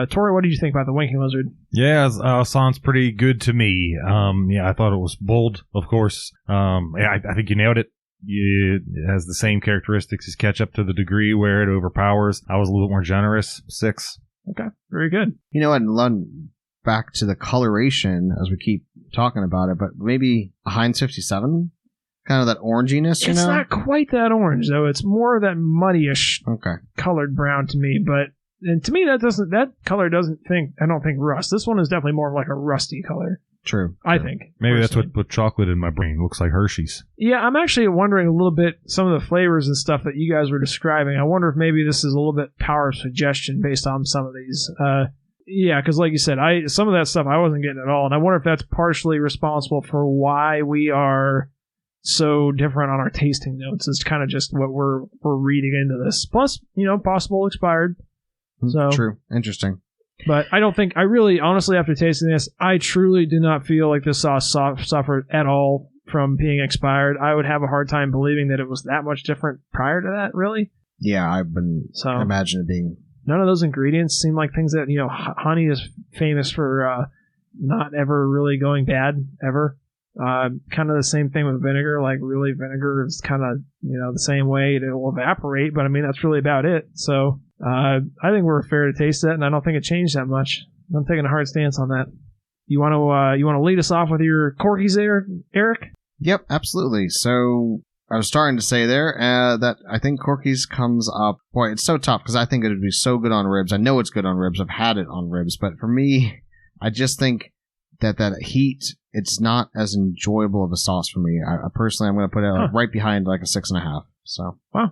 Tori, what did you think about the Winking Lizard? Yeah, sounds pretty good to me. I thought it was bold, of course. I think you nailed it. It has the same characteristics as ketchup to the degree where it overpowers. I was a little bit more generous. 6. Okay, very good. And back to the coloration as we keep talking about it, but maybe a Heinz 57? Kind of that oranginess, It's not quite that orange, though. It's more of that muddyish colored brown to me, but... And to me, that color I don't think rust. This one is definitely more like a rusty color. True. I think. Maybe that's what put chocolate in my brain. Looks like Hershey's. Yeah, I'm actually wondering a little bit, some of the flavors and stuff that you guys were describing. I wonder if maybe this is a little bit power of suggestion based on some of these. Because like you said, some of that stuff I wasn't getting at all. And I wonder if that's partially responsible for why we are so different on our tasting notes. It's kind of just what we're reading into this. Plus, possible expired. So, true. Interesting. But I don't think, honestly, after tasting this, I truly do not feel like this sauce suffered at all from being expired. I would have a hard time believing that it was that much different prior to that, really. Yeah, I've been imagining it being... None of those ingredients seem like things that, honey is famous for not ever really going bad, ever. Kind of the same thing with vinegar. Like, really, vinegar is kind of, the same way. It will evaporate, but, that's really about it. So... I think we're fair to taste it, and I don't think it changed that much. I'm taking a hard stance on that. You want to lead us off with your Corkies there, Eric? Yep, absolutely. So I was starting to say there that I think Corky's comes up. Boy, it's so tough because I think it would be so good on ribs. I know it's good on ribs. I've had it on ribs, but for me, I just think that heat, it's not as enjoyable of a sauce for me. I personally, I'm going to put it right behind like a 6.5. So wow,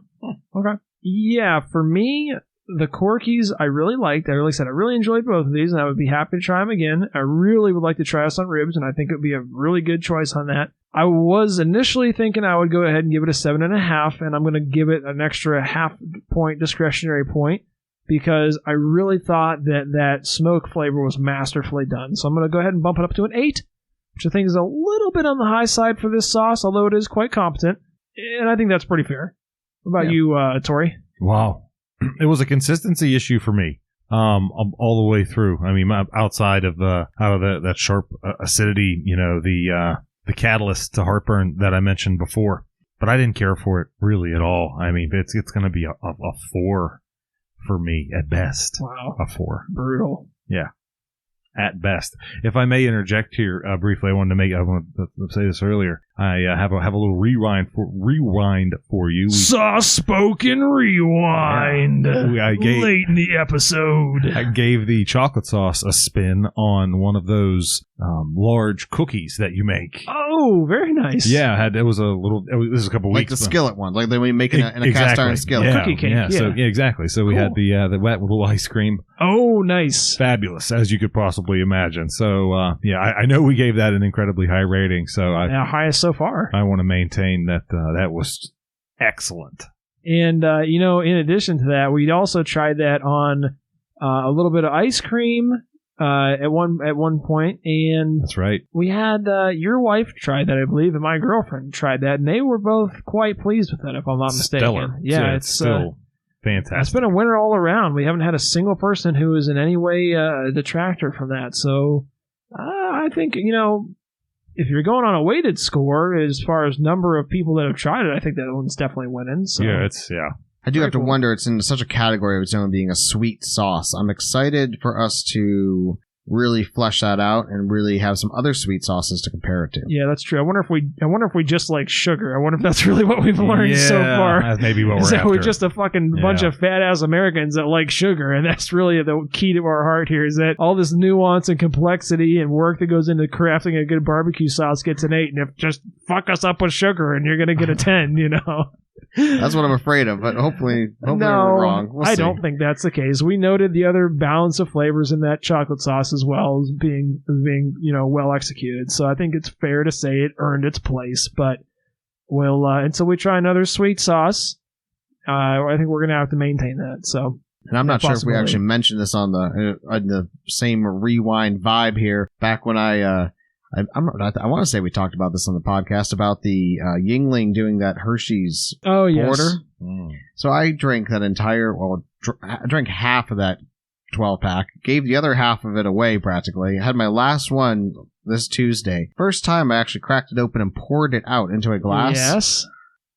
okay, yeah, for me. The Corkies I really liked. I really enjoyed both of these, and I would be happy to try them again. I really would like to try us on ribs, and I think it would be a really good choice on that. I was initially thinking I would go ahead and give it a 7.5, and I'm going to give it an extra half-point discretionary point because I really thought that smoke flavor was masterfully done. So I'm going to go ahead and bump it up to an 8, which I think is a little bit on the high side for this sauce, although it is quite competent, and I think that's pretty fair. What about you, Tori? Wow. It was a consistency issue for me all the way through. Outside of that sharp acidity, the catalyst to heartburn that I mentioned before. But I didn't care for it really at all. It's going to be a 4 for me at best. Wow. A 4. Brutal. Yeah. At best. If I may interject here briefly, I wanted to say this earlier. I have a little rewind for you. Soft-spoken rewind. Late in the episode. I gave the chocolate sauce a spin on one of those large cookies that you make. Oh, very nice. Yeah, this was a couple like weeks. Like the skillet one, like they make in a cast iron skillet. Yeah, cookie cake. Yeah, so exactly. So we had the wet with a little ice cream. Oh, nice. Fabulous, as you could possibly imagine. So, I know we gave that an incredibly high rating. So highest so far. I want to maintain that that was excellent. And, in addition to that, we'd also tried that on a little bit of ice cream at one point. And that's right. We had your wife tried that, I believe, and my girlfriend tried that. And they were both quite pleased with it, if I'm not mistaken. Stellar. Yeah, it's still fantastic. It's been a winner all around. We haven't had a single person who is in any way a detractor from that. So I think, if you're going on a weighted score as far as number of people that have tried it, I think that one's definitely winning. So. Yeah, I do have to wonder, it's in such a category of its own being a sweet sauce. I'm excited for us to really flesh that out and really have some other sweet sauces to compare it to. Yeah, that's true. I wonder if we just like sugar. I wonder if that's really what we've learned so far. That's maybe what we're after. We're just a fucking bunch of fat ass Americans that like sugar, and that's really the key to our heart here. Is that all this nuance and complexity and work that goes into crafting a good barbecue sauce gets an 8, and if just fuck us up with sugar, and you're gonna get a 10. You know. That's what I'm afraid of, but hopefully we're wrong. We'll see. I don't think that's the case. We noted the other balance of flavors in that chocolate sauce as well as being well executed. So I think it's fair to say it earned its place. But we'll until we try another sweet sauce, I think we're gonna have to maintain that. So. And I'm not sure if we actually mentioned this on the same rewind vibe here. Back when I want to say we talked about this on the podcast about the Yingling doing that Hershey's order. So I drank that entire, I drank half of that 12-pack, gave the other half of it away practically. I had my last one this Tuesday. First time I actually cracked it open and poured it out into a glass. Yes.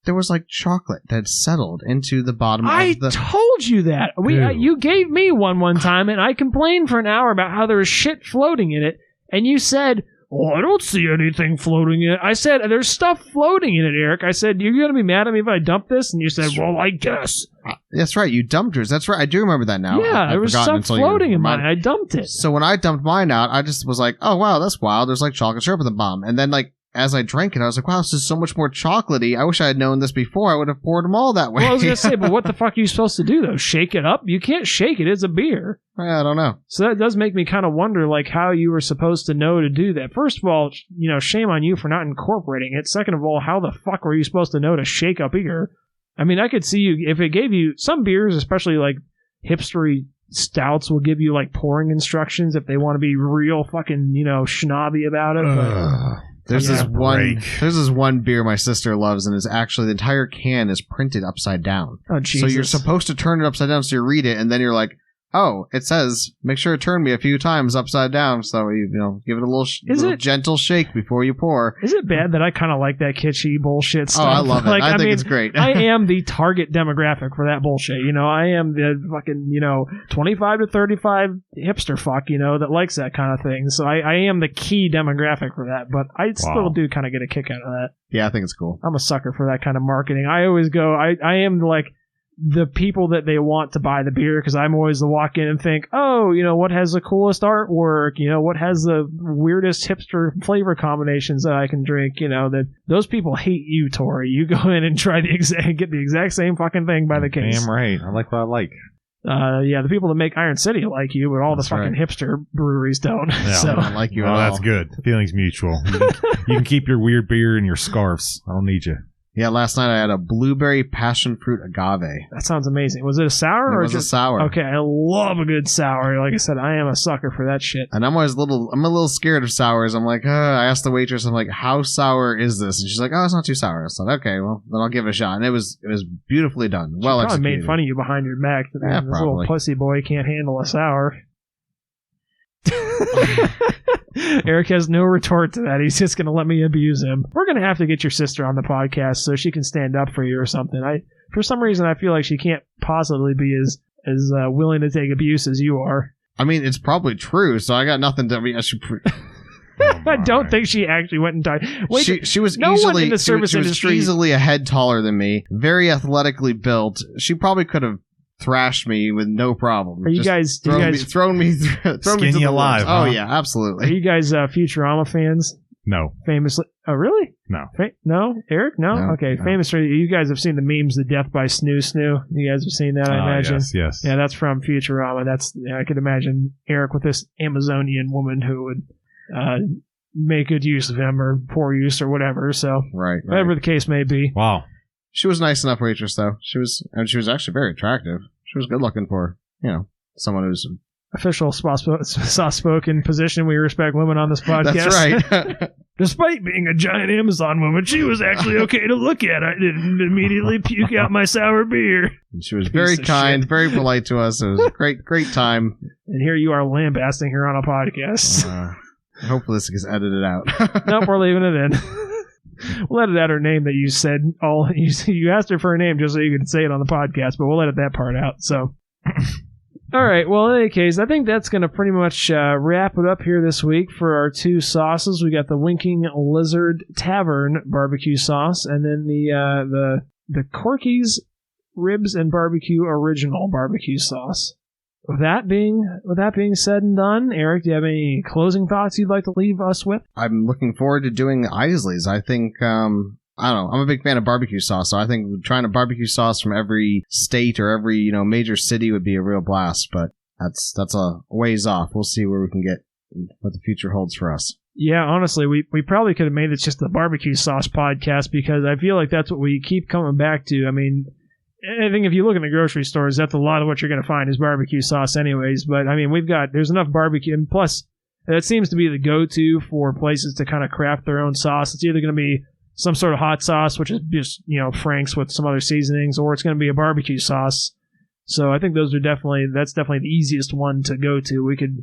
There was like chocolate that settled into the bottom of the... I told you that. You gave me one time and I complained for an hour about how there was shit floating in it, and you said... Oh, I don't see anything floating in it. I said, there's stuff floating in it, Eric. I said, you're going to be mad at me if I dump this? And you said, well, I guess. That's right. You dumped yours. That's right. I do remember that now. Yeah, there was stuff floating in mine. I dumped it. So when I dumped mine out, I just was like, oh, wow, that's wild. There's like chocolate syrup in the bottom. And then as I drank it, I was like, wow, this is so much more chocolatey. I wish I had known this before. I would have poured them all that way. Well, I was going to say, but what the fuck are you supposed to do, though? Shake it up? You can't shake it. It's a beer. I don't know. So that does make me kind of wonder, how you were supposed to know to do that. First of all, shame on you for not incorporating it. Second of all, how the fuck were you supposed to know to shake up beer? I mean, I could see you, if it gave you, some beers, especially hipstery stouts, will give you pouring instructions if they want to be real fucking, schnobby about it. There's this one beer my sister loves, and it's actually the entire can is printed upside down. Oh, Jesus. So you're supposed to turn it upside down so you read it, and then you're like, oh, it says, make sure to turn me a few times upside down, so you give it a little gentle shake before you pour. Is it bad that I kind of like that kitschy bullshit stuff? Oh, I love it. I think it's great. I am the target demographic for that bullshit. I am the fucking, 25 to 35 hipster fuck, that likes that kind of thing. So I am the key demographic for that, but I still do kind of get a kick out of that. Yeah, I think it's cool. I'm a sucker for that kind of marketing. I always go, I am the people that they want to buy the beer, because I'm always the walk in and think, oh, what has the coolest artwork, what has the weirdest hipster flavor combinations that I can drink, that those people hate you, Tori. You go in and get the exact same fucking thing by the case. Damn right. I like what I like. The people that make Iron City like you, but all the fucking hipster breweries don't. Yeah, so. I don't like you at all. That's good. Feelings mutual. You can keep your weird beer in your scarves. I don't need you. Yeah, last night I had a blueberry passion fruit agave. That sounds amazing. Was it a sour? It was a sour. Okay, I love a good sour. Like I said, I am a sucker for that shit. And I'm a little scared of sours. I'm like, I asked the waitress, I'm like, how sour is this? And she's like, oh, it's not too sour. So okay, well, then I'll give it a shot. And it was beautifully done. Well executed. Probably made fun of you behind your back. Yeah, this little pussy boy can't handle a sour. Eric has no retort to that. He's just going to let me abuse him. We're going to have to get your sister on the podcast so she can stand up for you or something. For some reason, I feel like she can't possibly be as willing to take abuse as you are. I mean, it's probably true, so I got nothing to... I don't think she actually went and died. Wait, she was no easily, one in the service she was industry easily a head taller than me, very athletically built. She probably could have thrashed me with no problem. Are you guys thrown me skin you alive? Oh yeah, absolutely. Are you guys Futurama fans? No. Famously. Oh really? No. No, Eric? No. Okay. No. Famously, you guys have seen the memes, the death by Snoo Snoo. You guys have seen that, I imagine. Yes. Yeah, that's from Futurama. I could imagine Eric with this Amazonian woman who would make good use of him or poor use or whatever. So right. Whatever the case may be. Wow. She was nice enough waitress, though. She was actually very attractive. She was good looking for, someone who's... Official soft-spoken position. We respect women on this podcast. That's right. Despite being a giant Amazon woman, she was actually okay to look at. I didn't immediately puke out my sour beer. And she was very kind, very polite to us. It was a great time. And here you are lambasting her on a podcast. Hopefully this gets edited out. Nope, we're leaving it in. We'll edit out her name that you said. You asked her for her name just so you could say it on the podcast, but we'll edit that part out. So, all right. Well, in any case, I think that's going to pretty much wrap it up here this week for our two sauces. We got the Winking Lizard Tavern barbecue sauce, and then the Corky's Ribs and Barbecue Original barbecue sauce. With that being said and done, Eric, do you have any closing thoughts you'd like to leave us with? I'm looking forward to doing Isley's. I think, I don't know, I'm a big fan of barbecue sauce, so I think trying a barbecue sauce from every state or every, major city would be a real blast, but that's a ways off. We'll see where we can get, what the future holds for us. Yeah, honestly, we probably could have made it just the barbecue sauce podcast, because I feel like that's what we keep coming back to. I mean, I think if you look in the grocery stores, that's a lot of what you're going to find is barbecue sauce anyways. But, I mean, there's enough barbecue. And plus, it seems to be the go-to for places to kind of craft their own sauce. It's either going to be some sort of hot sauce, which is just, Frank's with some other seasonings, or it's going to be a barbecue sauce. So I think that's definitely the easiest one to go to. We could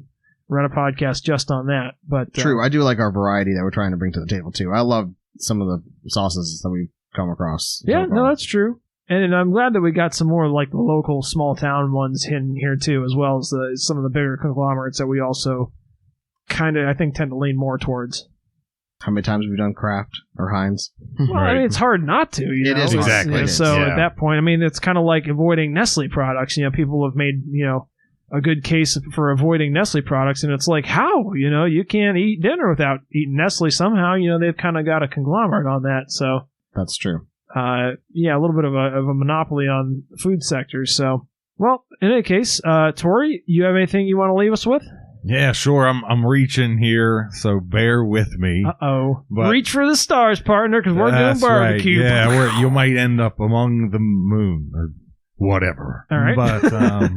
run a podcast just on that. But true. I do like our variety that we're trying to bring to the table, too. I love some of the sauces that we've come across. Yeah, no, that's true. And I'm glad that we got some more like the local small town ones in here too, as well as some of the bigger conglomerates that we also kind of, I think, tend to lean more towards. How many times have we done Kraft or Heinz? Well, right. I mean, it's hard not to. It is exactly. So at that point, I mean, it's kind of like avoiding Nestle products. People have made a good case for avoiding Nestle products, and it's like, how? You can't eat dinner without eating Nestle somehow. They've kind of got a conglomerate on that. So that's true. A little bit of a monopoly on the food sector. So, well, in any case, Tori, you have anything you want to leave us with? Yeah, sure. I'm reaching here, so bear with me. Uh-oh. Reach for the stars, partner, because we're doing barbecue. Right. Yeah, you might end up among the moon or whatever. All right.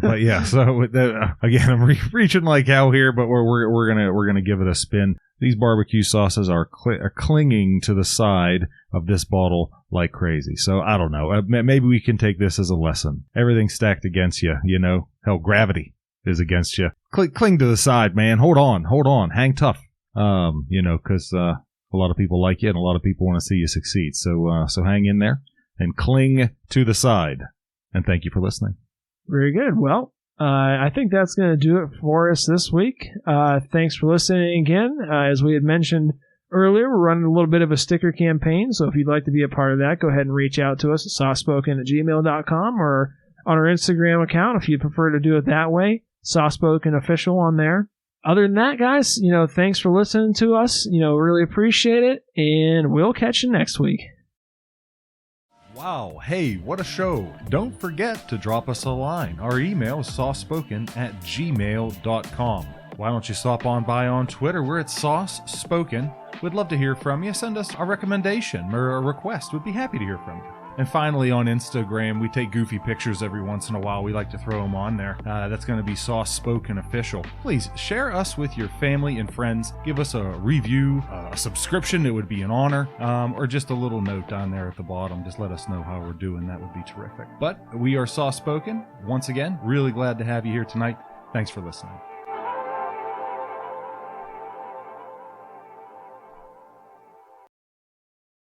But yeah. So again, I'm reaching like hell here, but we're gonna give it a spin. These barbecue sauces are clinging to the side of this bottle like crazy. So I don't know. Maybe we can take this as a lesson. Everything's stacked against you. Hell, gravity is against you. Cling to the side, man. Hold on. Hang tough. Because a lot of people like you and a lot of people want to see you succeed. So hang in there and cling to the side. And thank you for listening. Very good. Well, I think that's going to do it for us this week. Thanks for listening again. As we had mentioned earlier, we're running a little bit of a sticker campaign, so if you'd like to be a part of that, go ahead and reach out to us at softspoken@gmail.com or on our Instagram account if you prefer to do it that way, softspokenofficial on there. Other than that, guys, thanks for listening to us. Really appreciate it, and we'll catch you next week. Wow, hey, what a show. Don't forget to drop us a line. Our email is saucespoken@gmail.com. Why don't you stop on by on Twitter? We're at Sauce Spoken. We'd love to hear from you. Send us a recommendation or a request. We'd be happy to hear from you. And finally, on Instagram, we take goofy pictures every once in a while. We like to throw them on there. That's going to be Sauce Spoken Official. Please share us with your family and friends. Give us a review, a subscription. It would be an honor. Or just a little note down there at the bottom. Just let us know how we're doing. That would be terrific. But we are Sauce Spoken. Once again, really glad to have you here tonight. Thanks for listening.